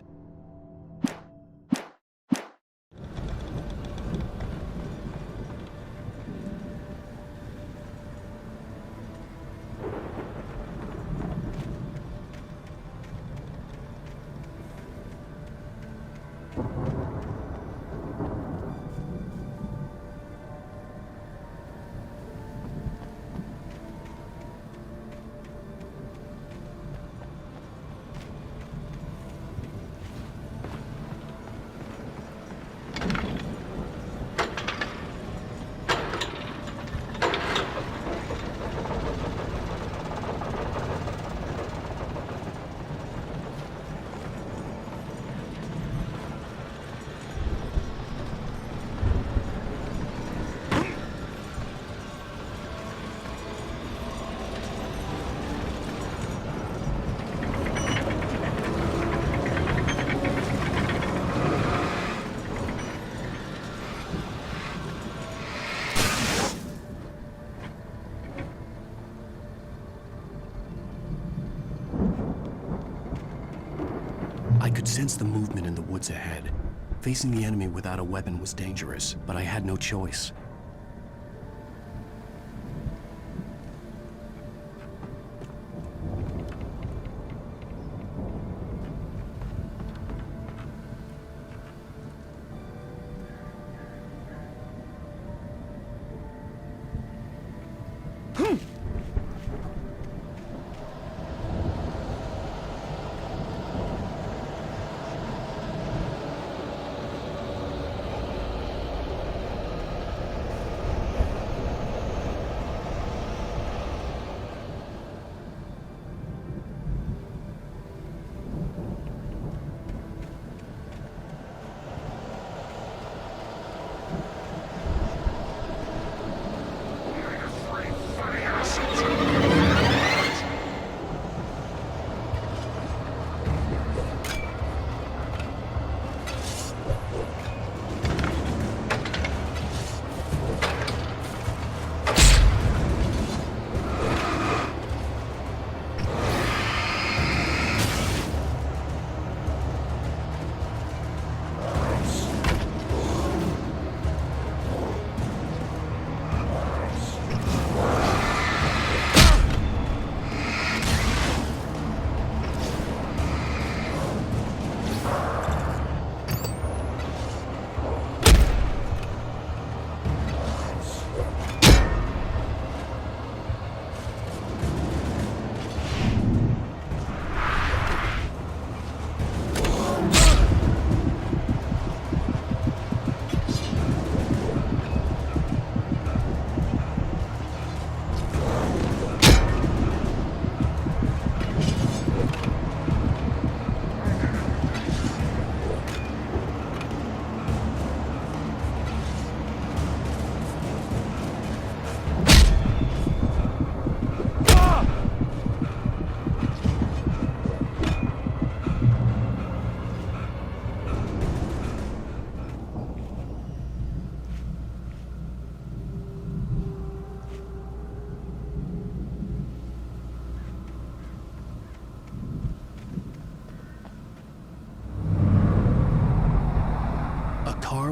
I could sense the movement in the woods ahead. Facing the enemy without a weapon was dangerous, but I had no choice.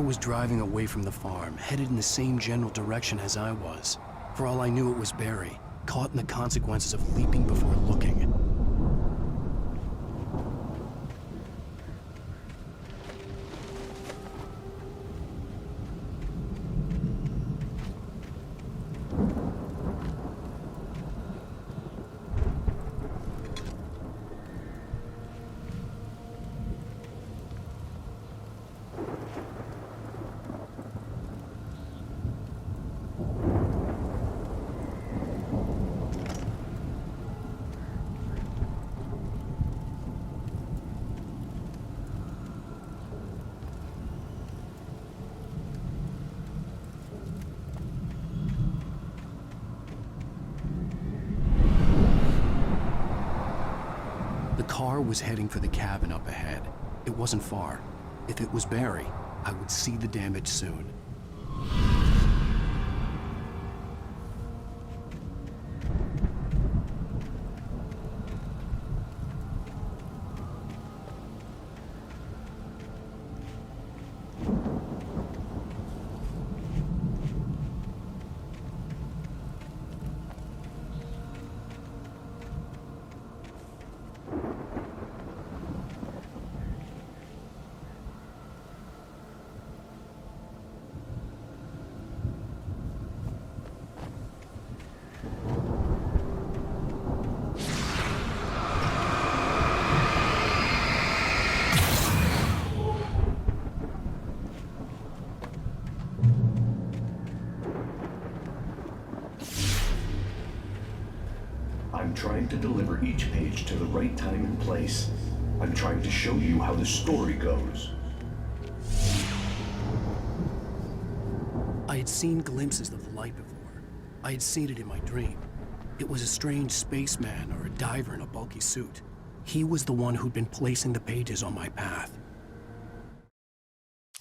Was driving away from the farm, headed in the same general direction as I was. For all I knew, it was Barry, caught in the consequences of leaping before looking. The car was heading for the cabin up ahead. It wasn't far. If it was Barry, I would see the damage soon.
I'm trying to deliver each page to the right time and place. I'm trying to show you how the story goes.
I had seen glimpses of the light before. I had seen it in my dream. It was a strange spaceman or a diver in a bulky suit. He was the one who'd been placing the pages on my path.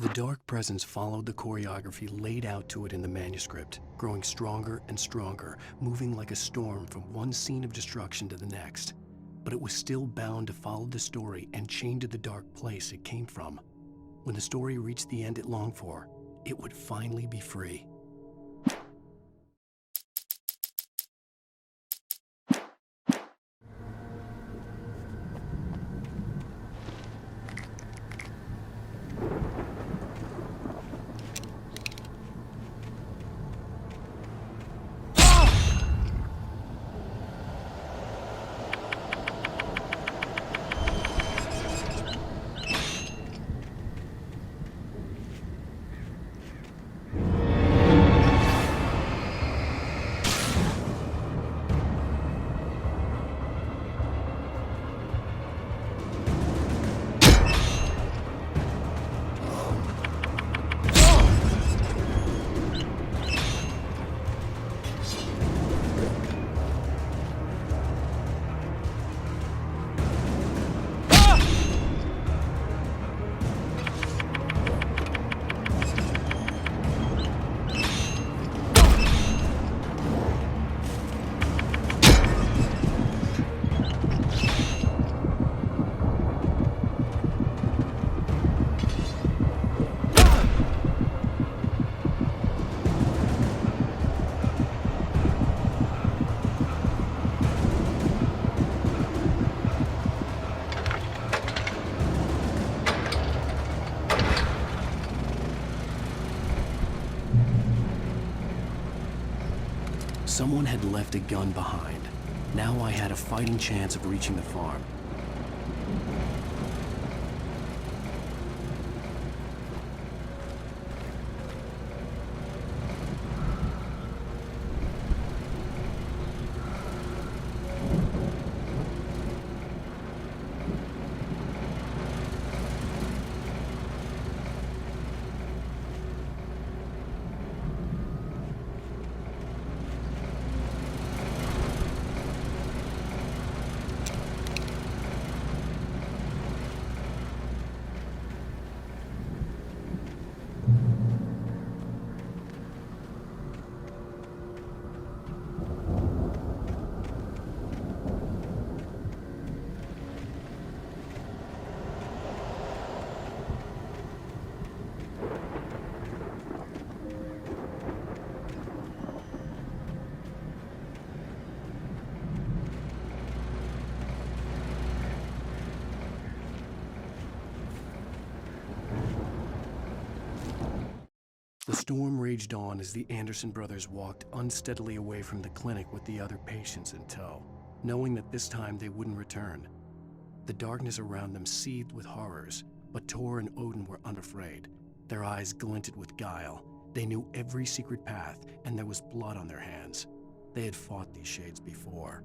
The dark presence followed the choreography laid out to it in the manuscript, growing stronger and stronger, moving like a storm from one scene of destruction to the next. but it was still bound to follow the story and chained to the dark place it came from. When the story reached the end it longed for, it would finally be free. Someone had left a gun behind. Now I had a fighting chance of reaching the farm. The storm raged on as the Anderson brothers walked unsteadily away from the clinic with the other patients in tow, knowing that this time they wouldn't return. The darkness around them seethed with horrors, but Tor and Odin were unafraid. Their eyes glinted with guile. They knew every secret path, and there was blood on their hands. They had fought these shades before.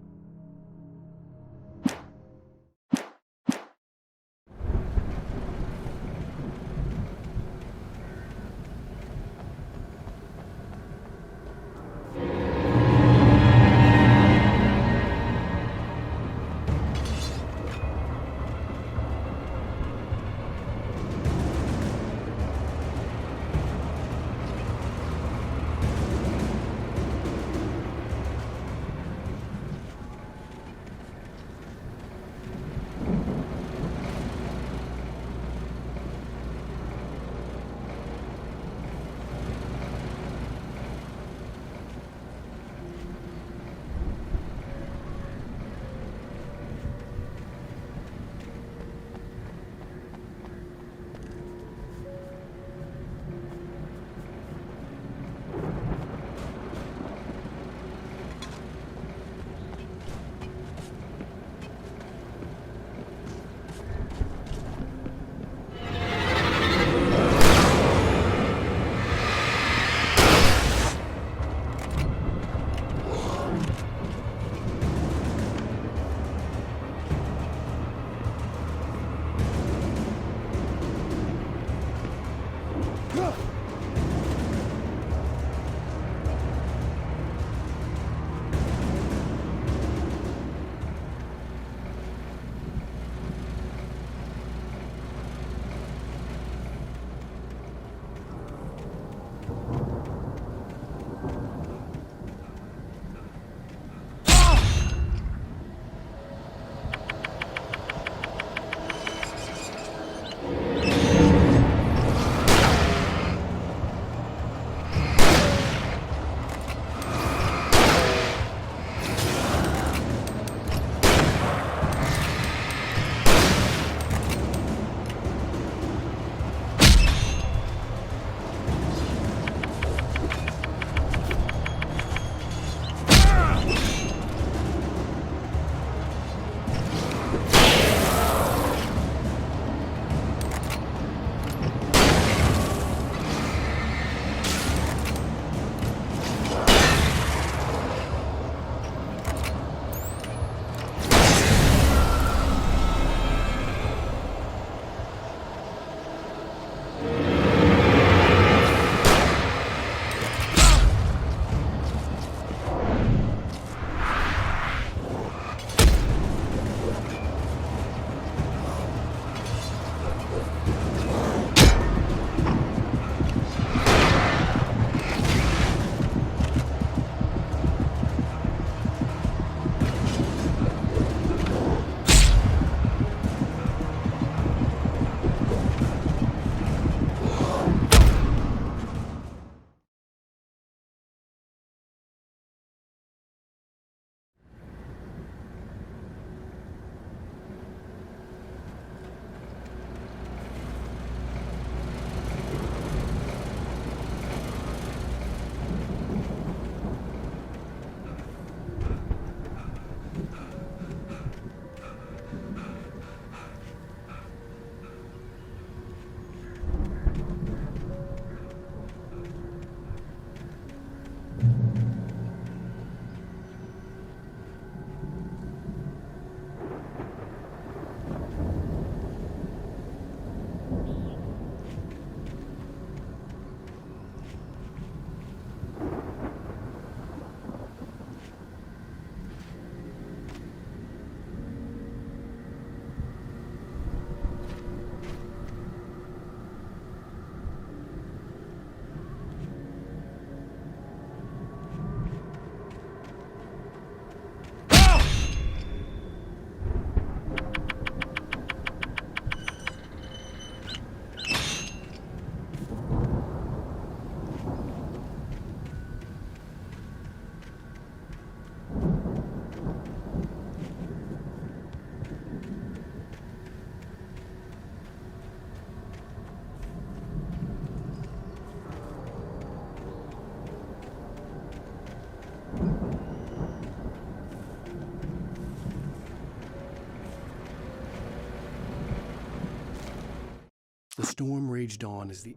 The storm raged on as the...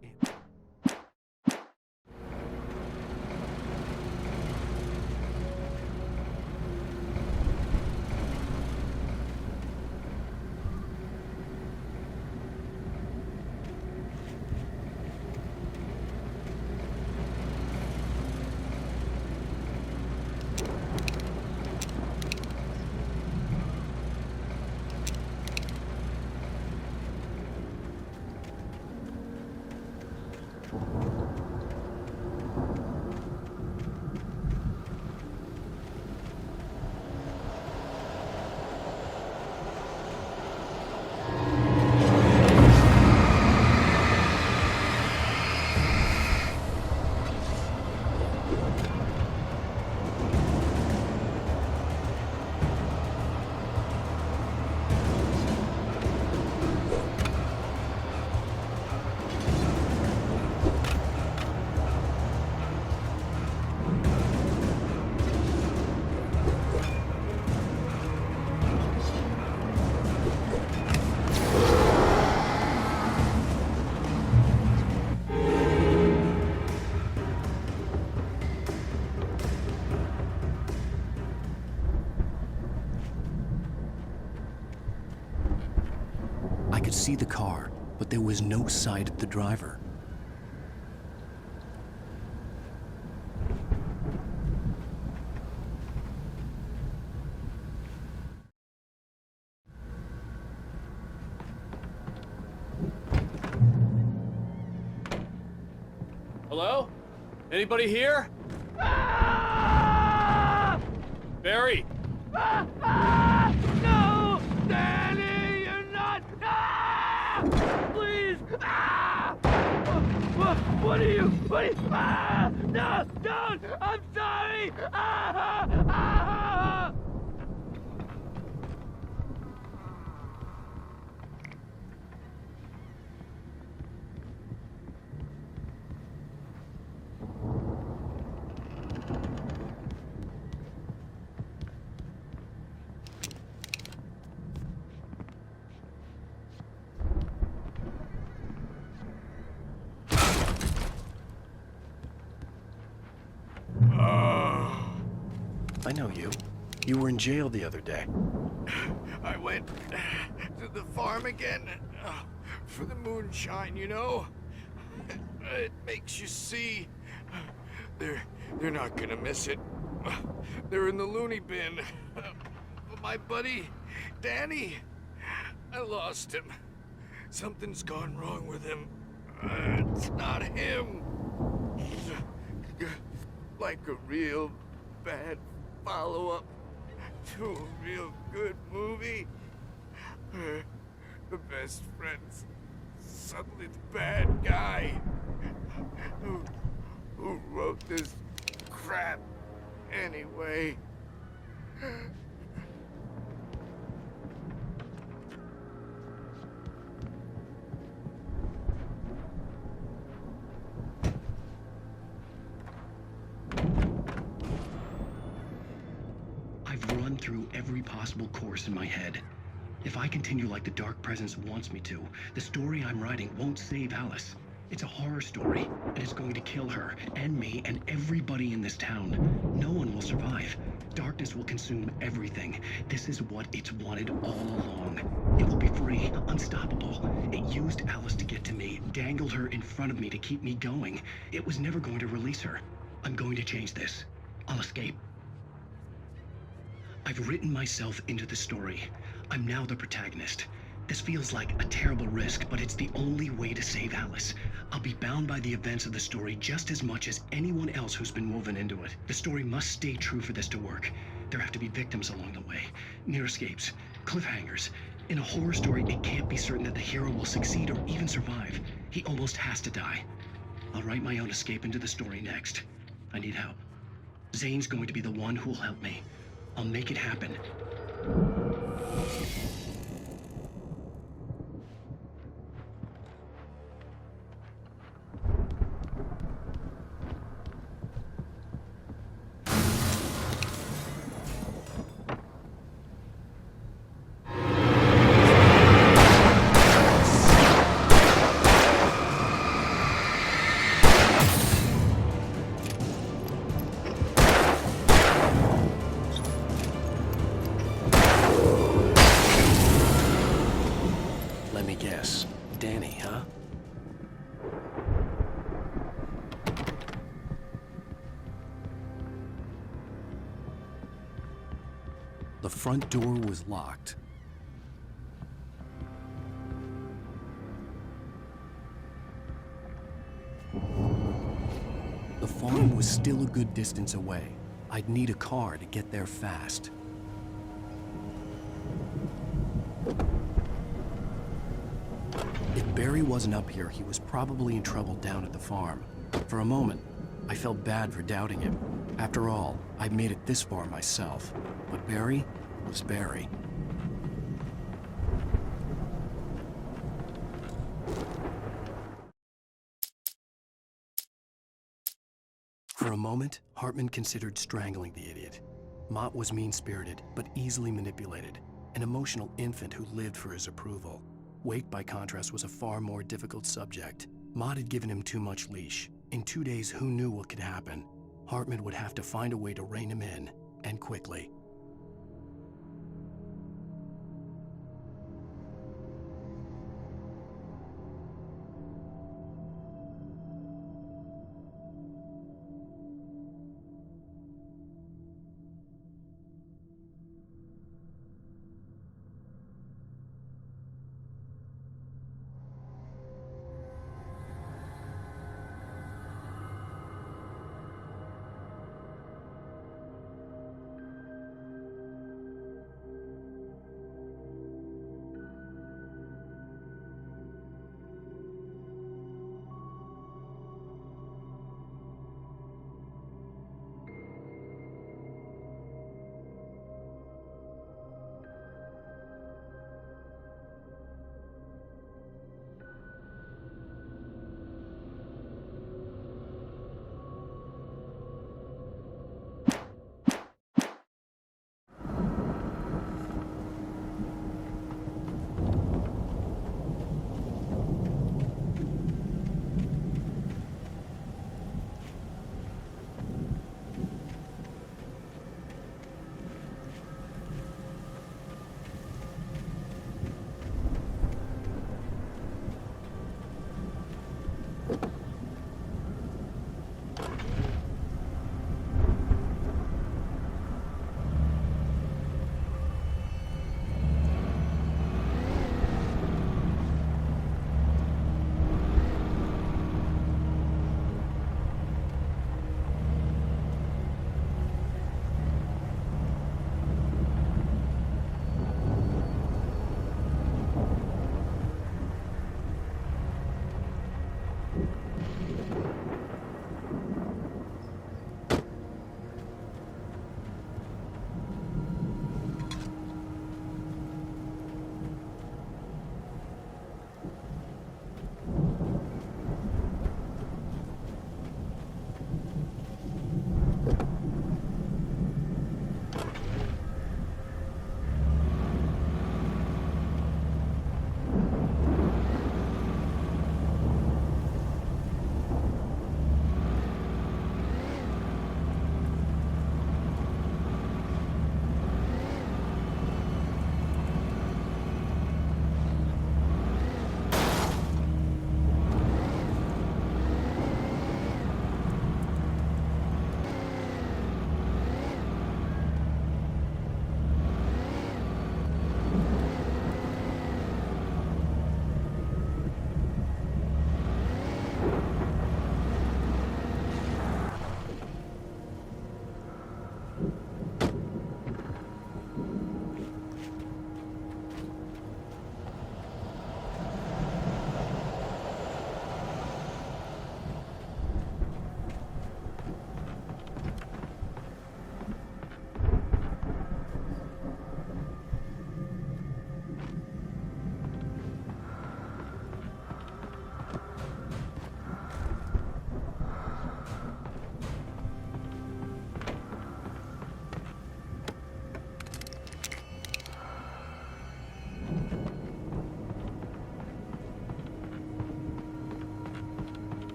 I could see the car, but there was no sight of the driver.
Hello? Anybody here? Barry!
No! Danny, you're not! Please! What are you? No! Don't! I'm sorry!
I know you. You were in jail the other day.
I went to the farm again for the moonshine, you know? It makes you see. They're not gonna miss it. They're in the loony bin. But my buddy, Danny, I lost him. Something's gone wrong with him. It's not him. He's like a real bad follow-up to a real good movie. The best friend's suddenly the bad guy. Who wrote this crap anyway?
I've run through every possible course in my head. If I continue like the Dark Presence wants me to, the story I'm writing won't save Alice. It's a horror story, and it's going to kill her, and me, and everybody in this town. No one will survive. Darkness will consume everything. This is what it's wanted all along. It will be free, unstoppable. It used Alice to get to me, dangled her in front of me to keep me going. It was never going to release her. I'm going to change this. I'll escape. I've written myself into the story. I'm now the protagonist. This feels like a terrible risk, but it's the only way to save Alice. I'll be bound by the events of the story just as much as anyone else who's been woven into it. The story must stay true for this to work. There have to be victims along the way, near escapes, cliffhangers. In a horror story, it can't be certain that the hero will succeed or even survive. He almost has to die. I'll write my own escape into the story next. I need help. Zane's going to be the one who'll help me. I'll make it happen. Danny, huh? The front door was locked. The farm was still a good distance away. I'd need a car to get there fast. If Barry wasn't up here, he was probably in trouble down at the farm. For a moment, I felt bad for doubting him. After all, I'd made it this far myself. But Barry was Barry. For a moment, Hartman considered strangling the idiot. Mott was mean-spirited, but easily manipulated. An emotional infant who lived for his approval. Wake, by contrast, was a far more difficult subject. Mott had given him too much leash. In 2 days, who knew what could happen? Hartman would have to find a way to rein him in, and quickly.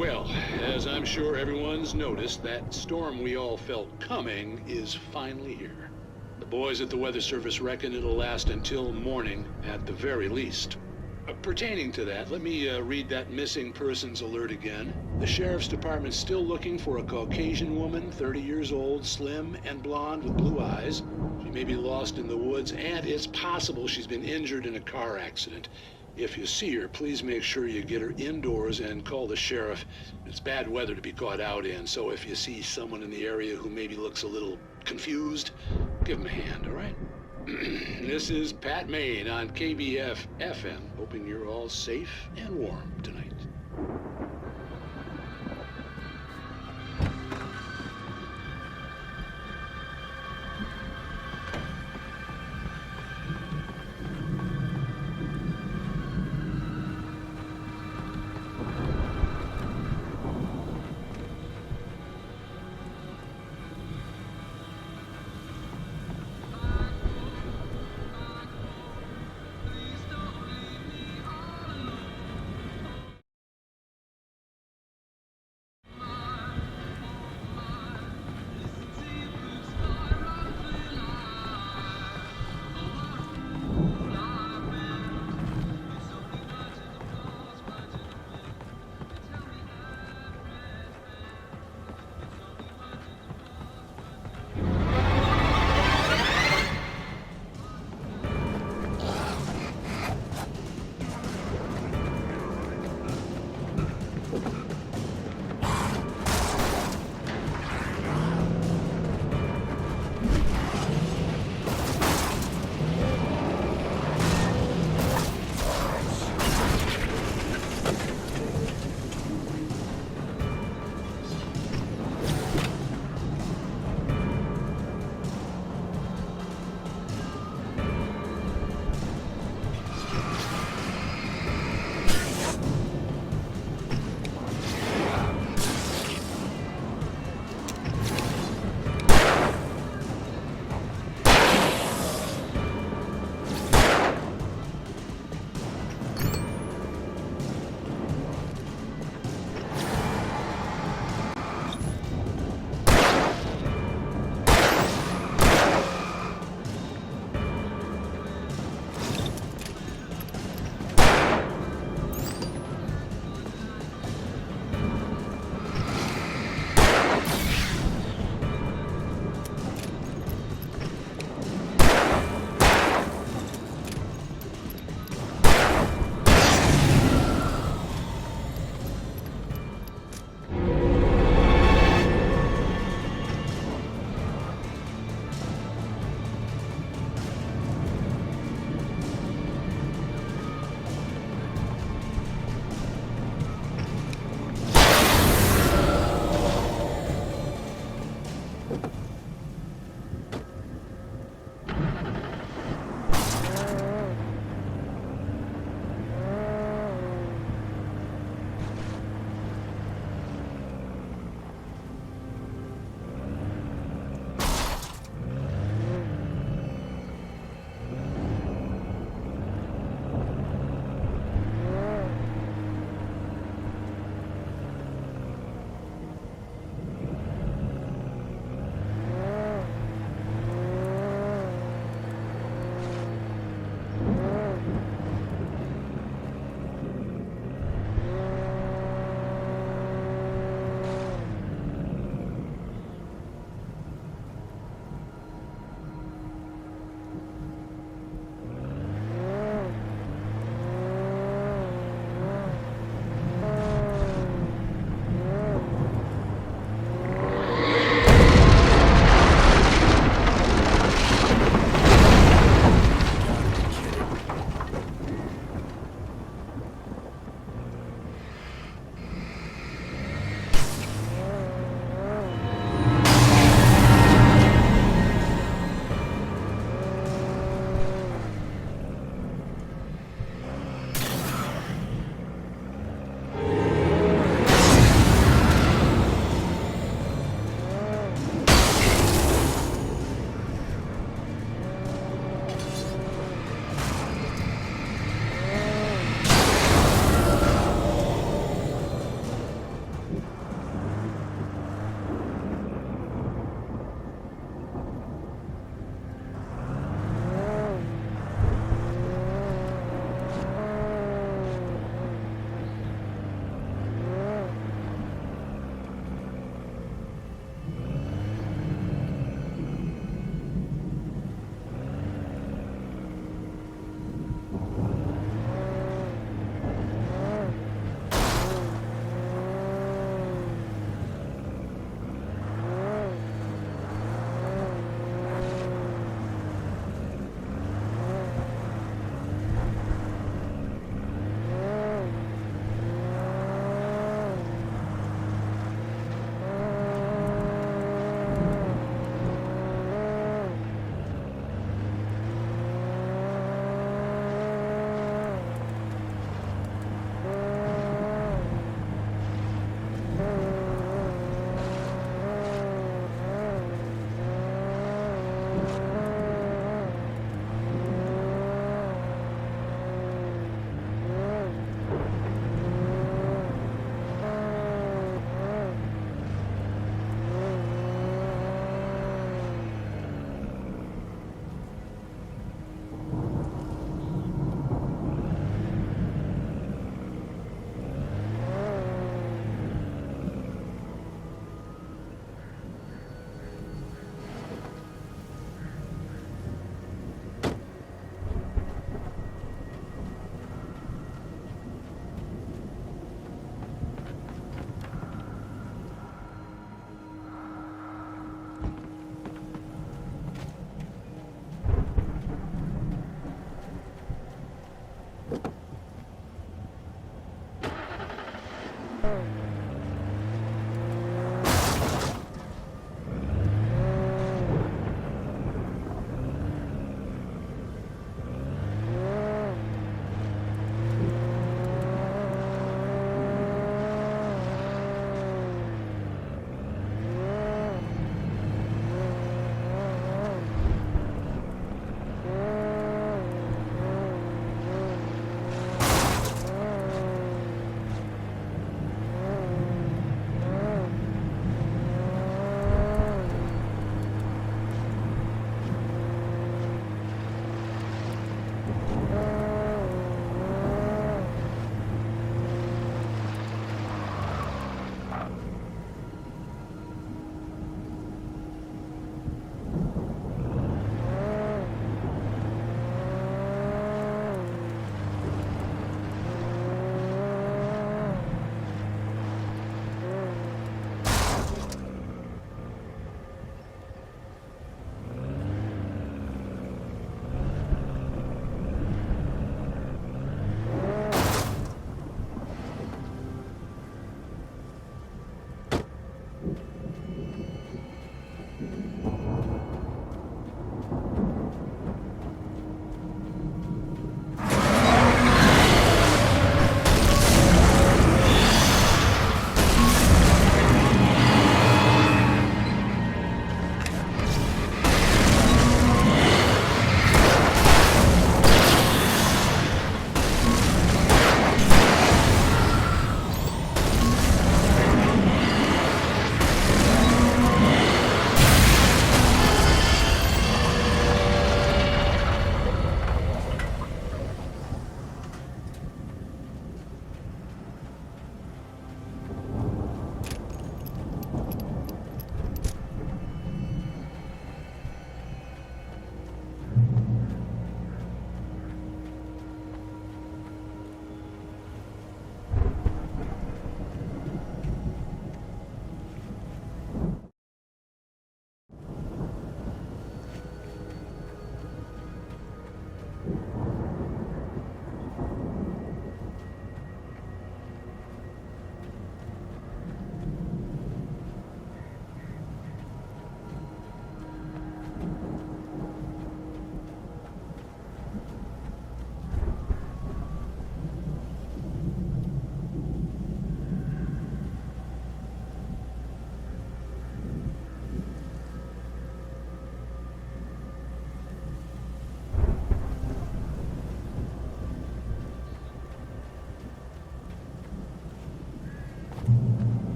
Well, as I'm sure everyone's noticed, that storm we all felt coming is finally here. The boys at the Weather Service reckon it'll last until morning at the very least. Pertaining to that, let me read that missing persons alert again. The Sheriff's Department's still looking for a Caucasian woman, 30 years old, slim and blonde with blue eyes. She may be lost in the woods, and it's possible she's been injured in a car accident. If you see her, please make sure you get her indoors and call the sheriff. It's bad weather to be caught out in, so if you see someone in the area who maybe looks a little confused, give him a hand, all right? This is Pat Maine on KBF FM, hoping you're all safe and warm tonight.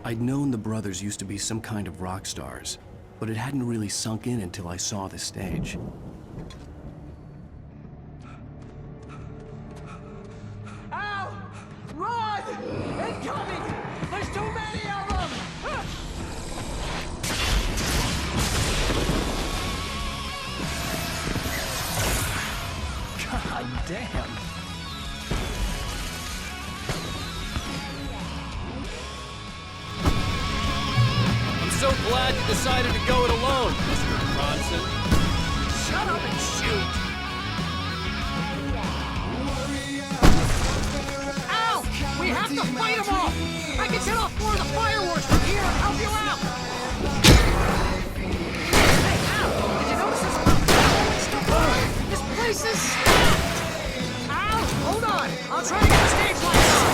I'd known the brothers used to be some kind of rock stars, but it hadn't really sunk in until I saw the stage.
Al! Run! Incoming! There's too many of them!
God damn. I'm so glad you decided to go it alone, Mr. Bronson.
Shut up and shoot! Al! We have to fight them off! I can set off more of the fireworks from here and help you out! Hey, Al! Did you notice this stuff? This place is stacked! Al! Hold on! I'll try to get the stage lights on!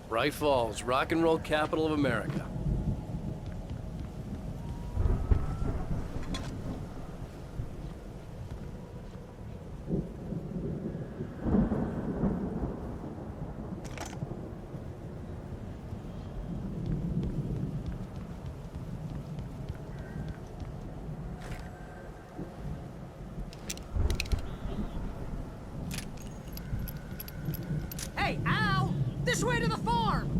Bright Falls, rock and roll capital of America.
Hey, Al! This way to the farm!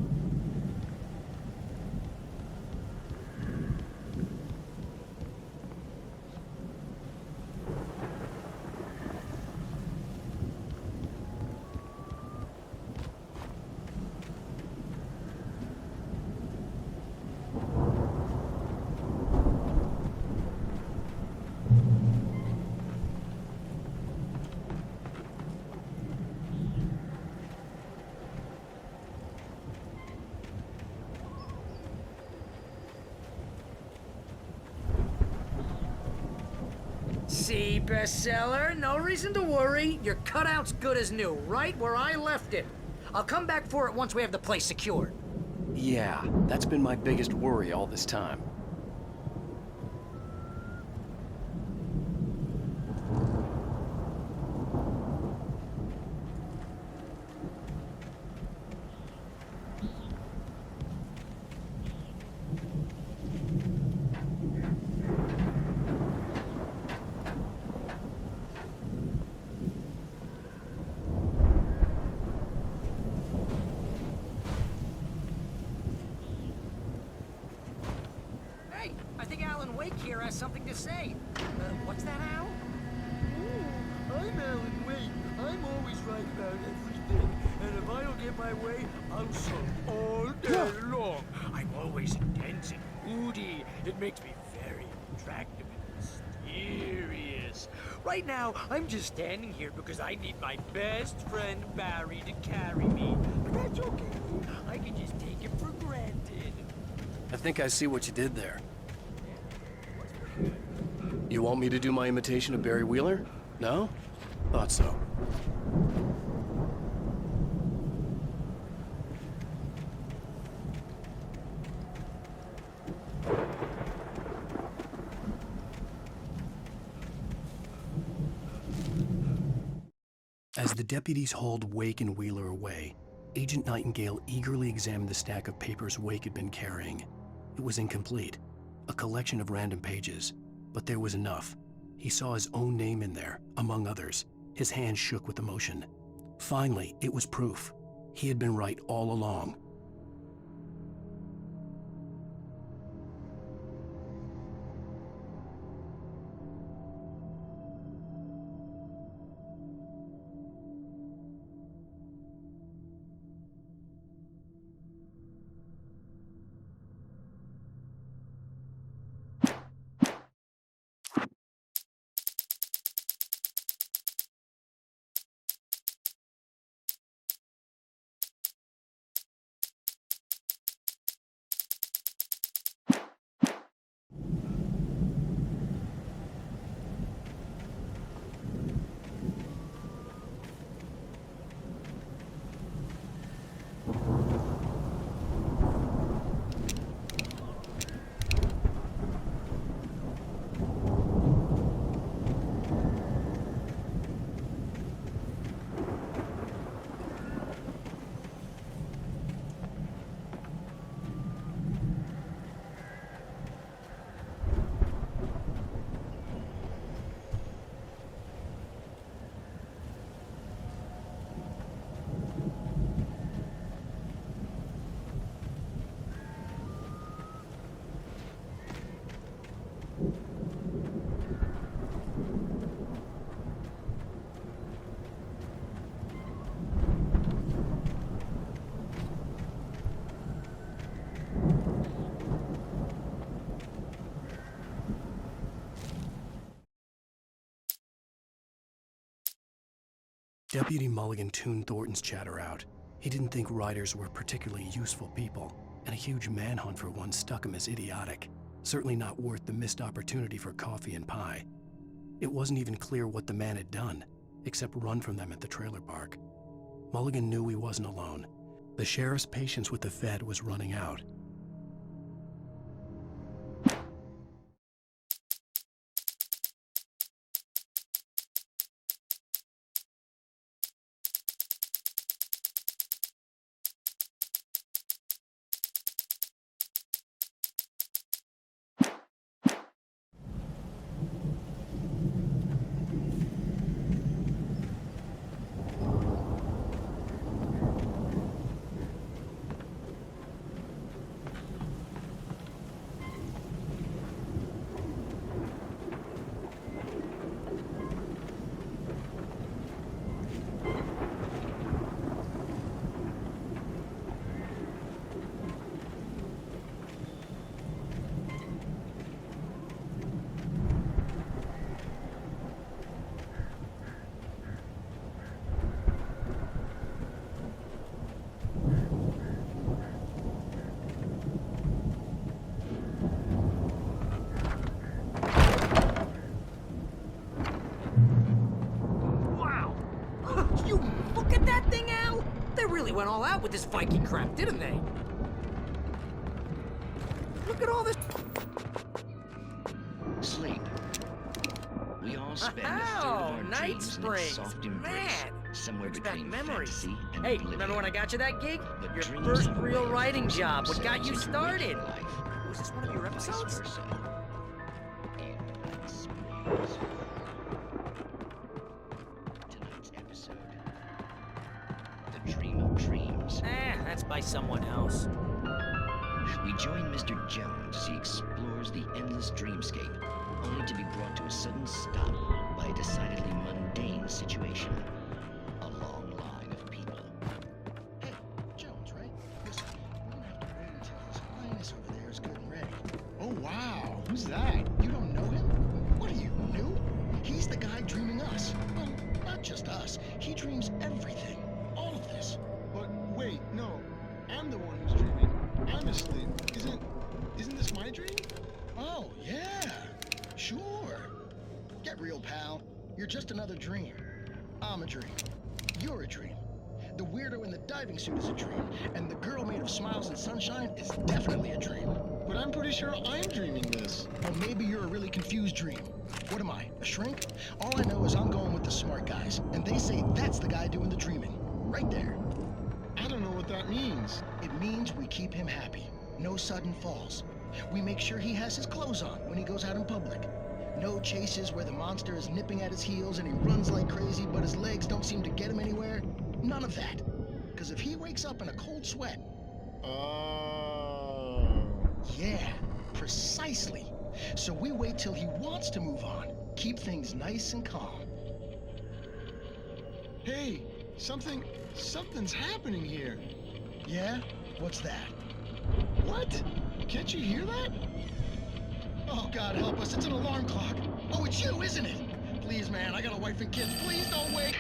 See, bestseller? No reason to worry. Your cutout's good as new, right where I left it. I'll come back for it once we have the place secured.
Yeah, that's been my biggest worry all this time.
Hey, I think Alan Wake here has something to say. What's that, Al?
I'm Alan Wake. I'm always right about everything. And if I don't get my way, I'll sulk all day long. I'm always intense and moody. It makes me very attractive and mysterious. Right now, I'm just standing here because I need my best friend Barry to carry me. But that's okay. I can just take it for granted.
I think I see what you did there. You want me to do my imitation of Barry Wheeler? No? Thought so. As the deputies hauled Wake and Wheeler away, Agent Nightingale eagerly examined the stack of papers Wake had been carrying. It was incomplete, a collection of random pages, but there was enough. He saw his own name in there, among others. His hands shook with emotion. Finally, it was proof. He had been right all along. Deputy Mulligan tuned Thornton's chatter out. He didn't think riders were particularly useful people, and a huge manhunt for one struck him as idiotic. Certainly not worth the missed opportunity for coffee and pie. It wasn't even clear what the man had done, except run from them at the trailer park. Mulligan knew he wasn't alone. The sheriff's patience with the Fed was running out.
went all out with this Viking crap, didn't they? Look at all this.
Sleep. We all spend a third of our
Night
dreams in its
Springs.
soft embrace,
Man,
somewhere
brings back
between
memories.
fantasy and
Hey,
oblivion.
remember when I got you that gig?
But
Your
dreams
first
have a
real
way of
writing
forcing
job. What got you
themselves into
started?
waking life,
Was this one of your
or vice
episodes?
versa. In Night Springs. Tonight's episode: The Dream of Dreams.
That's by someone else.
We join Mr. Jones as he explores the endless dreamscape, only to be brought to a sudden stop by a decidedly mundane situation. A long line of people.
Hey, Jones, right? Listen, we're gonna have to wait until his highness over there is good and ready.
Oh, wow. Who's that?
You don't know him? What are you, new? He's the guy dreaming us. Well, not just us. He dreams everything. All of this.
But wait, no. I'm the one who's dreaming. I'm asleep. Isn't this my dream?
Oh, yeah. Sure. Get real, pal. You're just another dream. I'm a dream. You're a dream. The weirdo in the diving suit is a dream, and the girl made of smiles and sunshine is definitely a dream.
But I'm pretty sure I'm dreaming this.
Well, maybe you're a really confused dream. What am I, a shrink? All I know is I'm going with the smart guys, and they say that's the guy doing the dreaming. Right there.
I don't know what that means.
It means we keep him happy. No sudden falls. We make sure he has his clothes on when he goes out in public. No chases where the monster is nipping at his heels and he runs like crazy, but his legs don't seem to get him anywhere. None of that. Because if he wakes up in a cold sweat... Yeah, precisely. So we wait till he wants to move on. Keep things nice and calm.
Hey, something's happening here.
Yeah? What's that?
What? Can't you hear that?
Oh, God help us, it's an alarm clock. Oh, it's you, isn't it? Please, man, I got a wife and kids. Please don't wake.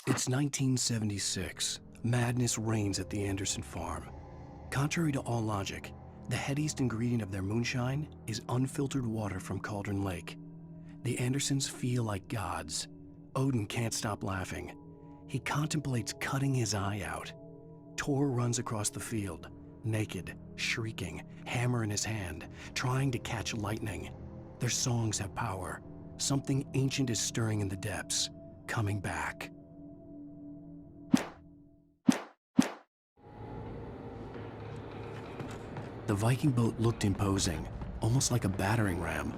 It's 1976. Madness reigns at the Anderson farm. Contrary to all logic, the headiest ingredient of their moonshine is unfiltered water from Cauldron Lake. The Andersons feel like gods. Odin can't stop laughing. He contemplates cutting his eye out. Tor runs across the field, naked, shrieking, hammer in his hand, trying to catch lightning. Their songs have power. Something ancient is stirring in the depths, coming back. The Viking boat looked imposing, almost like a battering ram.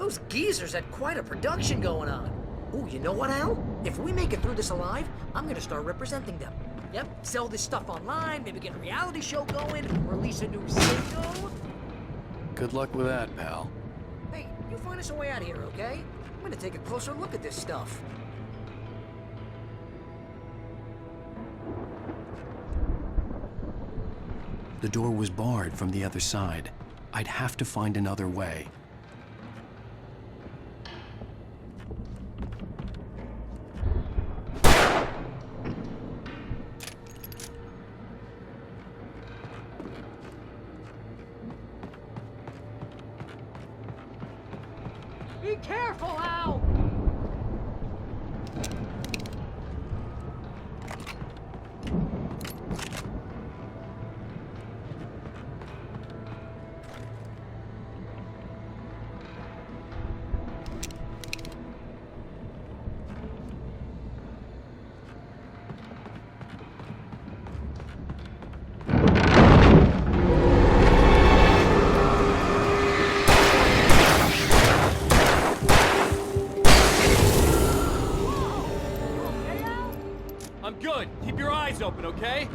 Those geezers had quite a production going on. Ooh, you know what, Al? If we make it through this alive, I'm gonna start representing them. Yep, sell this stuff online, maybe get a reality show going, release a new single.
Good luck with that, pal.
Hey, you find us a way out of here, okay? I'm gonna take a closer look at this stuff.
The door was barred from the other side. I'd have to find another way.
Be careful, Al!
I'm good. Keep your eyes open, okay?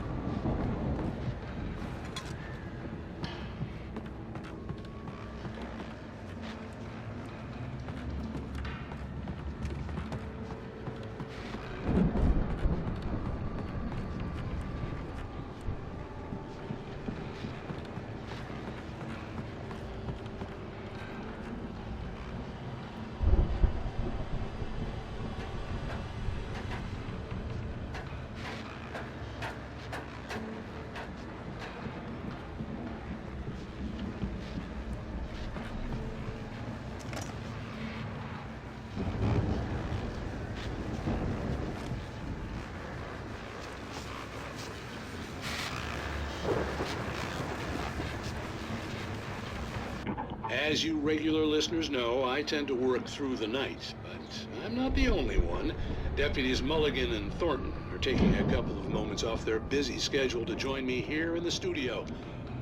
As you regular listeners know, I tend to work through the night, but I'm not the only one. Deputies Mulligan and Thornton are taking a couple of moments off their busy schedule to join me here in the studio.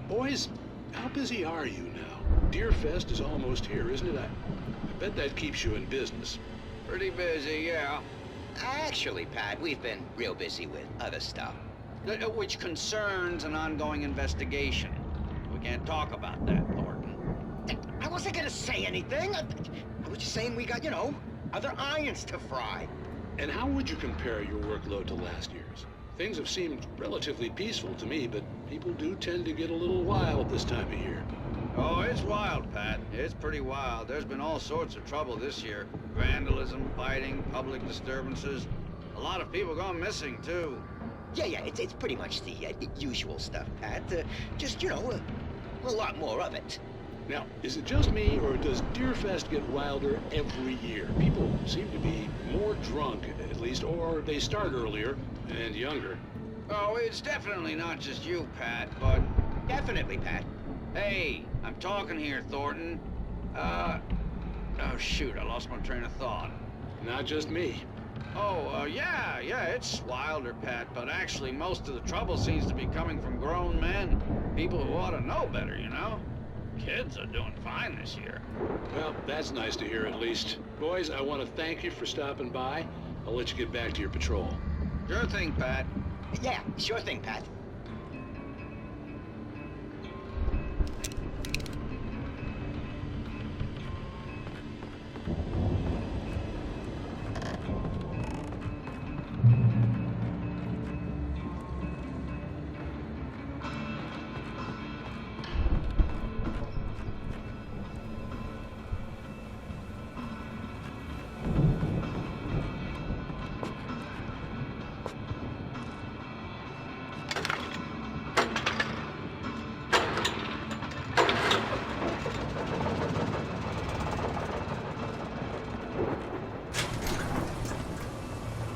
Boys, how busy are you now? Deerfest is almost here, isn't it? I bet that keeps you in business.
Pretty busy, yeah. Actually, Pat, we've been real busy with other stuff, which concerns an ongoing investigation. We can't talk about that, Thornton. I wasn't gonna say anything. I was just saying we got, other irons to fry.
And how would you compare your workload to last year's? Things have seemed relatively peaceful to me, but people do tend to get a little wild this time of year.
Oh, it's wild, Pat. It's pretty wild. There's been all sorts of trouble this year. Vandalism, fighting, public disturbances. A lot of people gone missing, too. Yeah, it's pretty much the usual stuff, Pat. Just, a lot more of it.
Now, is it just me, or does Deerfest get wilder every year? People seem to be more drunk, at least, or they start earlier and younger.
Oh, it's definitely not just you, Pat, but... Definitely, Pat. Hey, I'm talking here, Thornton. Oh, shoot, I lost my train of thought.
Not just me.
Oh, yeah, it's wilder, Pat, but actually most of the trouble seems to be coming from grown men. People who ought to know better, Kids are doing fine this year.
Well, that's nice to hear at least. Boys, I want to thank you for stopping by. I'll let you get back to your patrol.
Sure thing, Pat. Yeah, sure thing, Pat.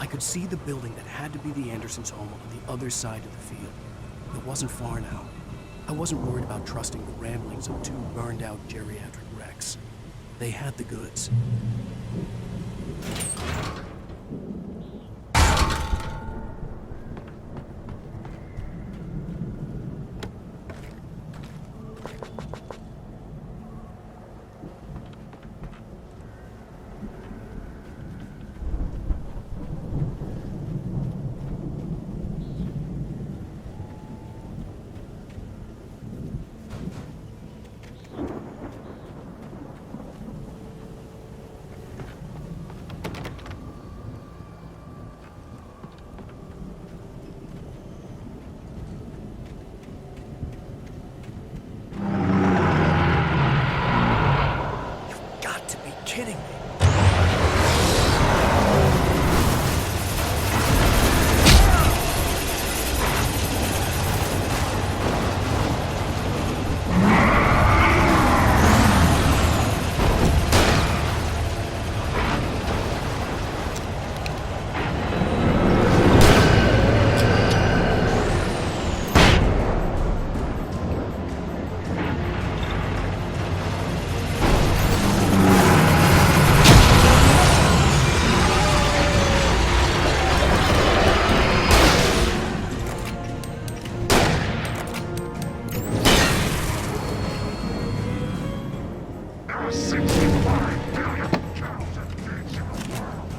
I could see the building that had to be the Andersons' home on the other side of the field. It wasn't far now. I wasn't worried about trusting the ramblings of two burned-out geriatric wrecks. They had the goods.
65 billion talented kids in the world.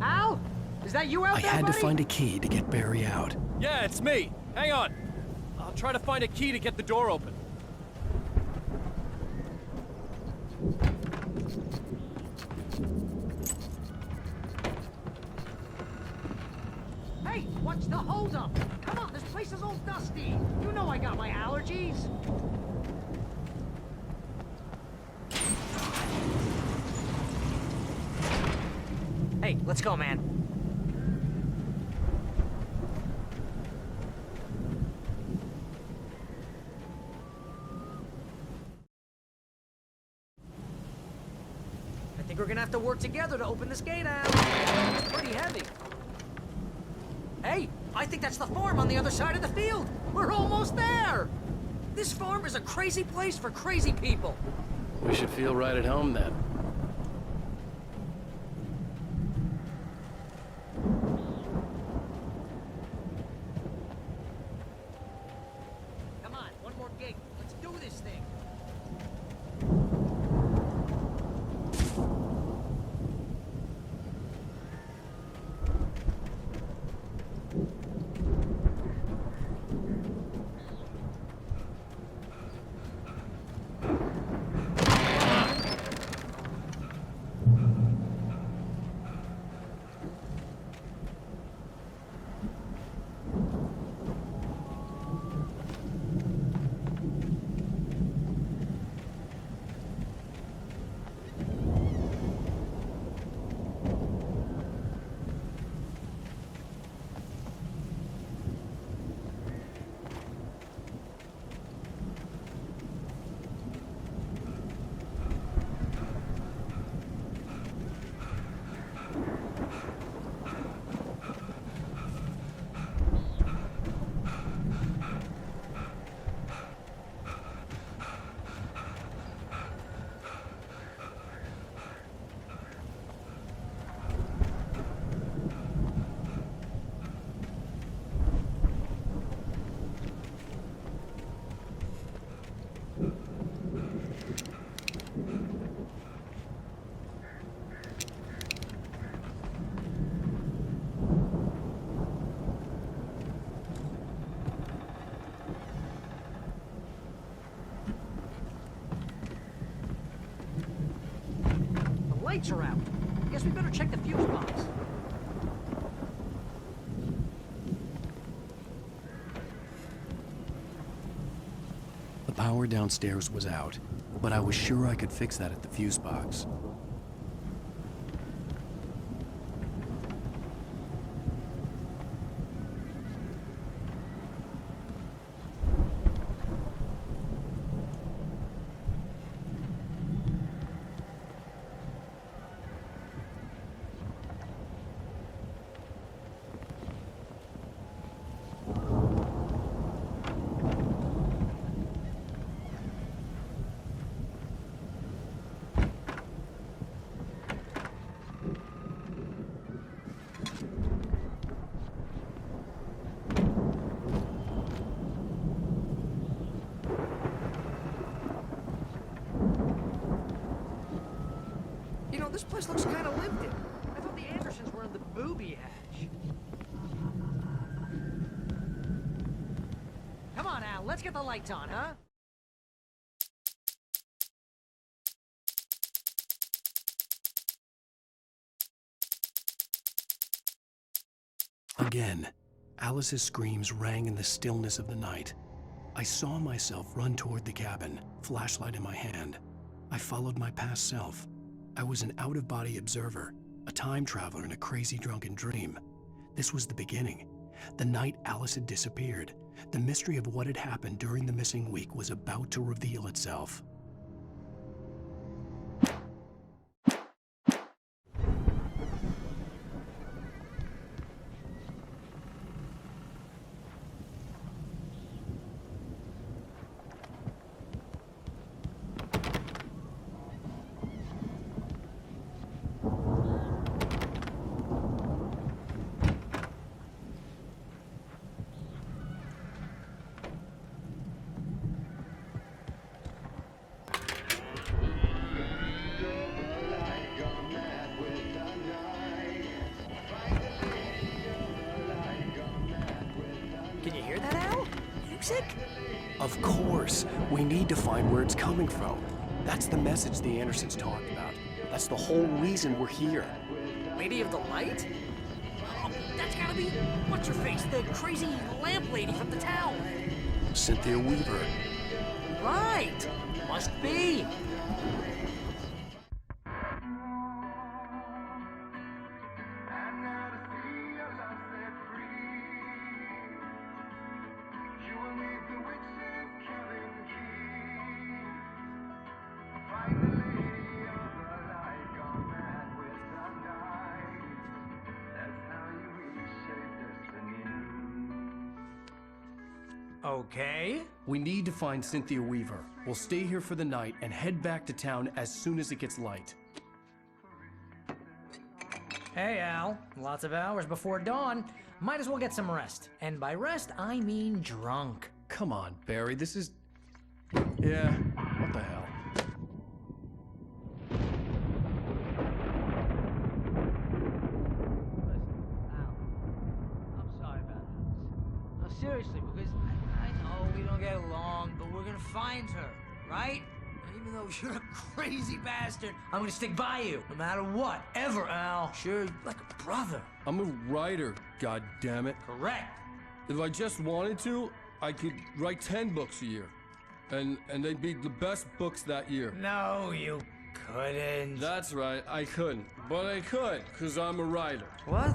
Al? Is that you out
I
there,
had to
buddy?
find a key to get Barry out.
Yeah, it's me. Hang on. I'll try to find a key to get the door open.
Hey, what's the holdup? Come on, this place is all dusty. You know I got my allergies.
Hey, let's go, man. I think we're gonna have to work together to open this gate out. It's pretty heavy. Hey, I think that's the farm on the other side of the field. We're almost there. This farm is a crazy place for crazy people.
We should feel right at home then.
Come on, one more gate. Let's do this thing.
Lights are out. Guess we better check the fuse box.
The power downstairs was out, but I was sure I could fix that at the fuse box.
this place looks kind of lived in. I thought the Andersons were in the booby hatch. Come on, Al, let's get the lights on, huh?
Again, Alice's screams rang in the stillness of the night. I saw myself run toward the cabin, flashlight in my hand. I followed my past self. I was an out-of-body observer, a time traveler in a crazy drunken dream. This was the beginning. The night Alice had disappeared. The mystery of what had happened during the missing week was about to reveal itself.
Can you hear that, Al? Music?
Of course. We need to find where it's coming from. That's the message the Andersons talked about. That's the whole reason we're here.
Lady of the Light? Oh, that's gotta be... What's-her-face? The crazy lamp lady from the town.
Cynthia Weaver.
Right. Must be. Okay.
We need to find Cynthia Weaver. We'll stay here for the night and head back to town as soon as it gets light.
Hey, Al. Lots of hours before dawn. Might as well get some rest. And by rest, I mean drunk.
Come on, Barry, this is... Yeah, what the hell?
I'm sorry about this. No, seriously, because I know we don't get along, but we're gonna find her, right? And even though you're a crazy bastard, I'm gonna stick by you, no matter what, ever, Al. Sure, like a brother.
I'm a writer, goddammit.
Correct.
If I just wanted to, I could write 10 books a year. And they'd be the best books that year.
No, you couldn't.
That's right, I couldn't. But I could, because I'm a writer.
What?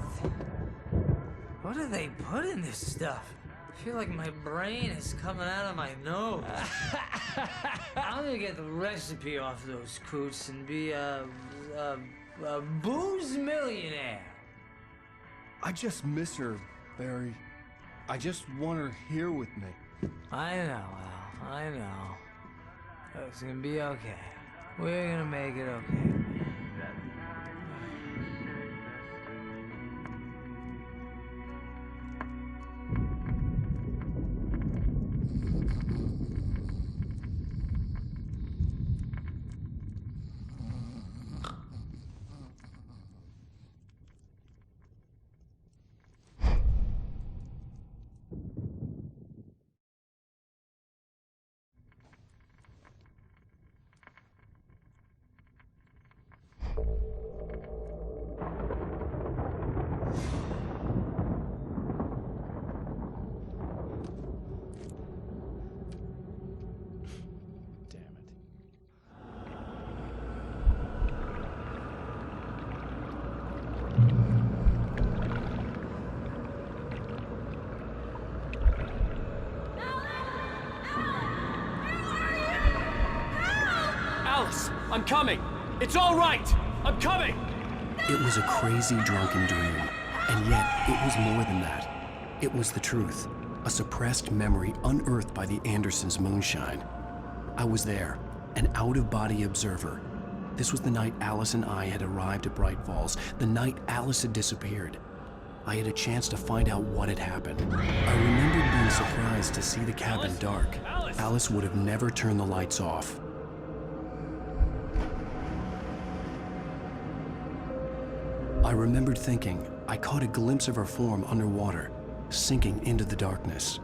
What do they put in this stuff? I feel like my brain is coming out of my nose. I'm gonna get the recipe off those coots and be a booze millionaire.
I just miss her, Barry. I just want her here with me.
I know, Al. I know. It's gonna be okay. We're gonna make it okay.
Alice, I'm coming. It's all right. I'm coming.
It was a crazy drunken dream, and yet it was more than that. It was the truth, a suppressed memory unearthed by the Andersons' moonshine. I was there, an out-of-body observer. This was the night Alice and I had arrived at Bright Falls, the night Alice had disappeared. I had a chance to find out what had happened. I remembered being surprised to see the cabin dark. Alice would have never turned the lights off. I remembered thinking I caught a glimpse of her form underwater, sinking into the darkness.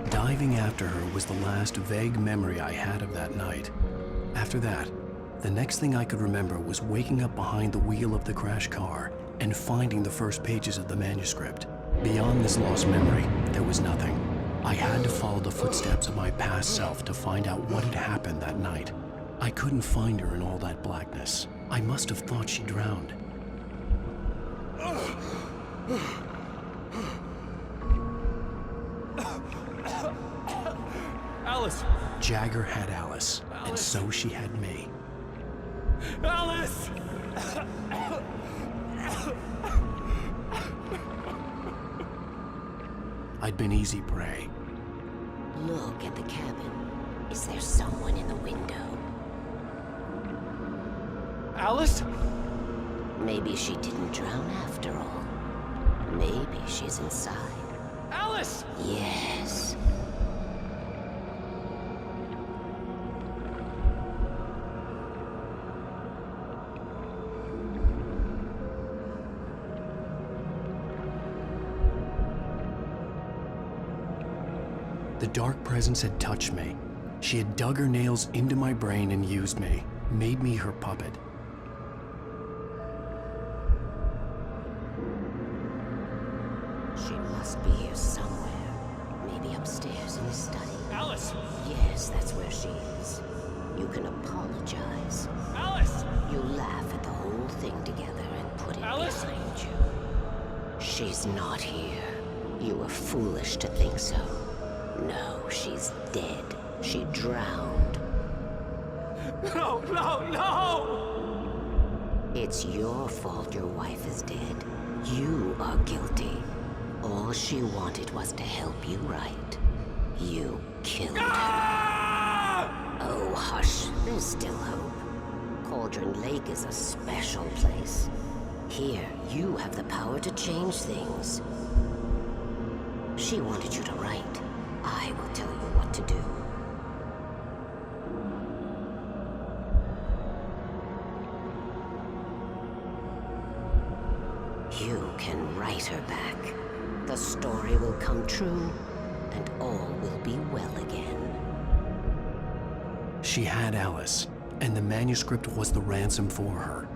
Diving after her was the last vague memory I had of that night. After that, the next thing I could remember was waking up behind the wheel of the crashed car and finding the first pages of the manuscript. Beyond this lost memory, there was nothing. I had to follow the footsteps of my past self to find out what had happened that night. I couldn't find her in all that blackness. I must have thought she drowned.
Alice!
Jagger had Alice, and so she had me.
Alice!
I'd been easy prey.
Look at the cabin. Is there someone in the window?
Alice?
Maybe she didn't drown after all. Maybe she's inside.
Alice!
Yes.
The dark presence had touched me. She had dug her nails into my brain and used me, made me her puppet.
She must be here somewhere. Maybe upstairs in the study.
Alice!
Yes, that's where she is. You can apologize.
Alice!
You laugh at the whole thing together and put it
Alice?
behind you. She's not here. You were foolish to think so. No, she's dead. She drowned.
No, no, no!
It's your fault your wife is dead. You are guilty. All she wanted was to help you right. You killed her. Oh, hush. There's still hope. Cauldron Lake is a special place. Here, you have the power to change things. She wanted you to write. I will tell you what to do. You can write her back. The story will come true, and all will be well again.
She had Alice, and the manuscript was the ransom for her.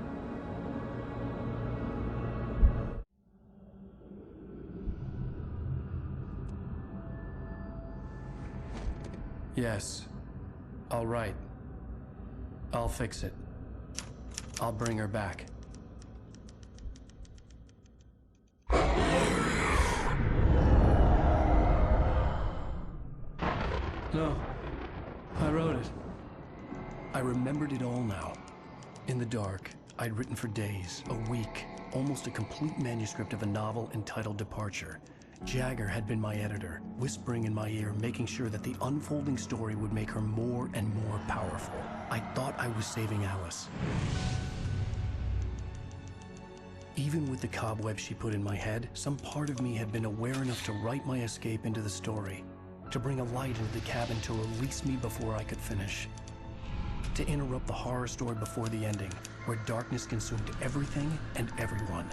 Yes. All right. I'll fix it. I'll bring her back. No. I wrote it.
I remembered it all now. In the dark, I'd written for days, a week, almost a complete manuscript of a novel entitled Departure. Jagger had been my editor, whispering in my ear, making sure that the unfolding story would make her more and more powerful. I thought I was saving Alice. Even with the cobwebs she put in my head, some part of me had been aware enough to write my escape into the story, to bring a light into the cabin to release me before I could finish, to interrupt the horror story before the ending, where darkness consumed everything and everyone.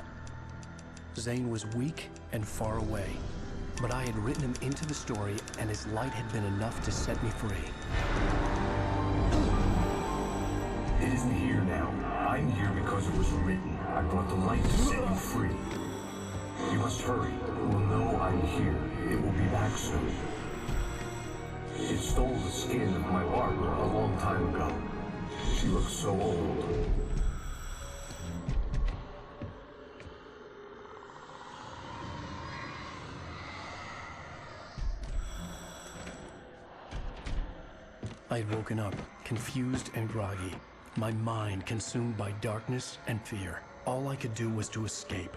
Zane was weak and far away, but I had written him into the story, and his light had been enough to set me free.
It isn't here now. I'm here because it was written. I brought the light to set you free. You must hurry. It will know I'm here. It will be back soon. It stole the skin of my barber a long time ago. She looks so old.
I'd woken up, confused and groggy, my mind consumed by darkness and fear. All I could do was to escape.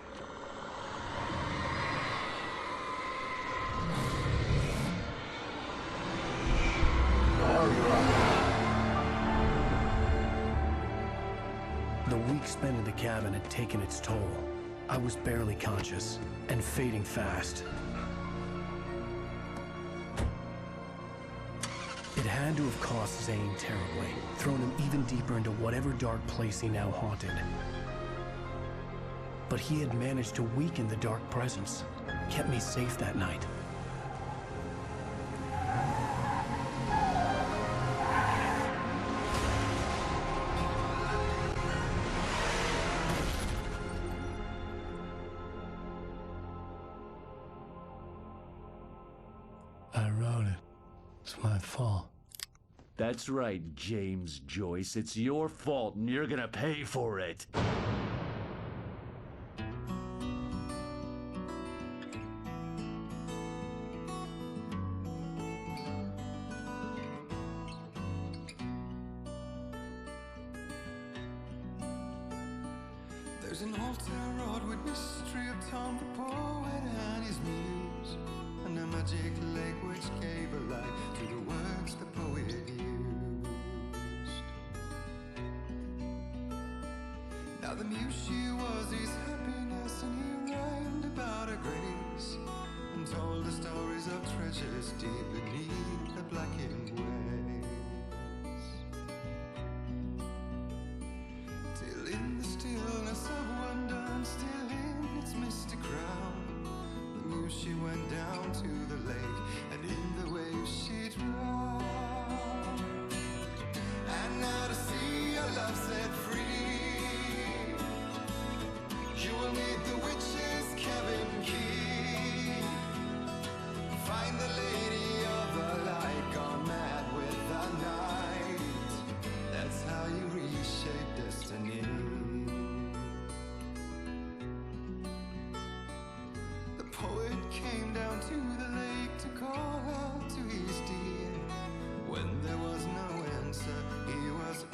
The week spent in the cabin had taken its toll. I was barely conscious and fading fast. It had to have cost Zane terribly, thrown him even deeper into whatever dark place he now haunted. But he had managed to weaken the dark presence, kept me safe that night. I wrote it. It's my fault.
That's right, James Joyce. It's your fault, and you're gonna pay for it.
There's an altar wrought with mystery of Tom the poet and his muse, and a magic lake which gave a light to the words the poet used. Now the muse she was his happiness, and he rhymed about her grace, and told the stories of treasures deep beneath the blackened waves. Till in the stillness of wonder and still in its mystic crown, the muse she went down to the lake, and in the waves she drowned. And now to see your love set free, you will need the witch's cabin key. Find the lady of the light, gone mad with the night. That's how you reshape destiny. The poet came down to the lake to call out to his dear. When there was no answer, he was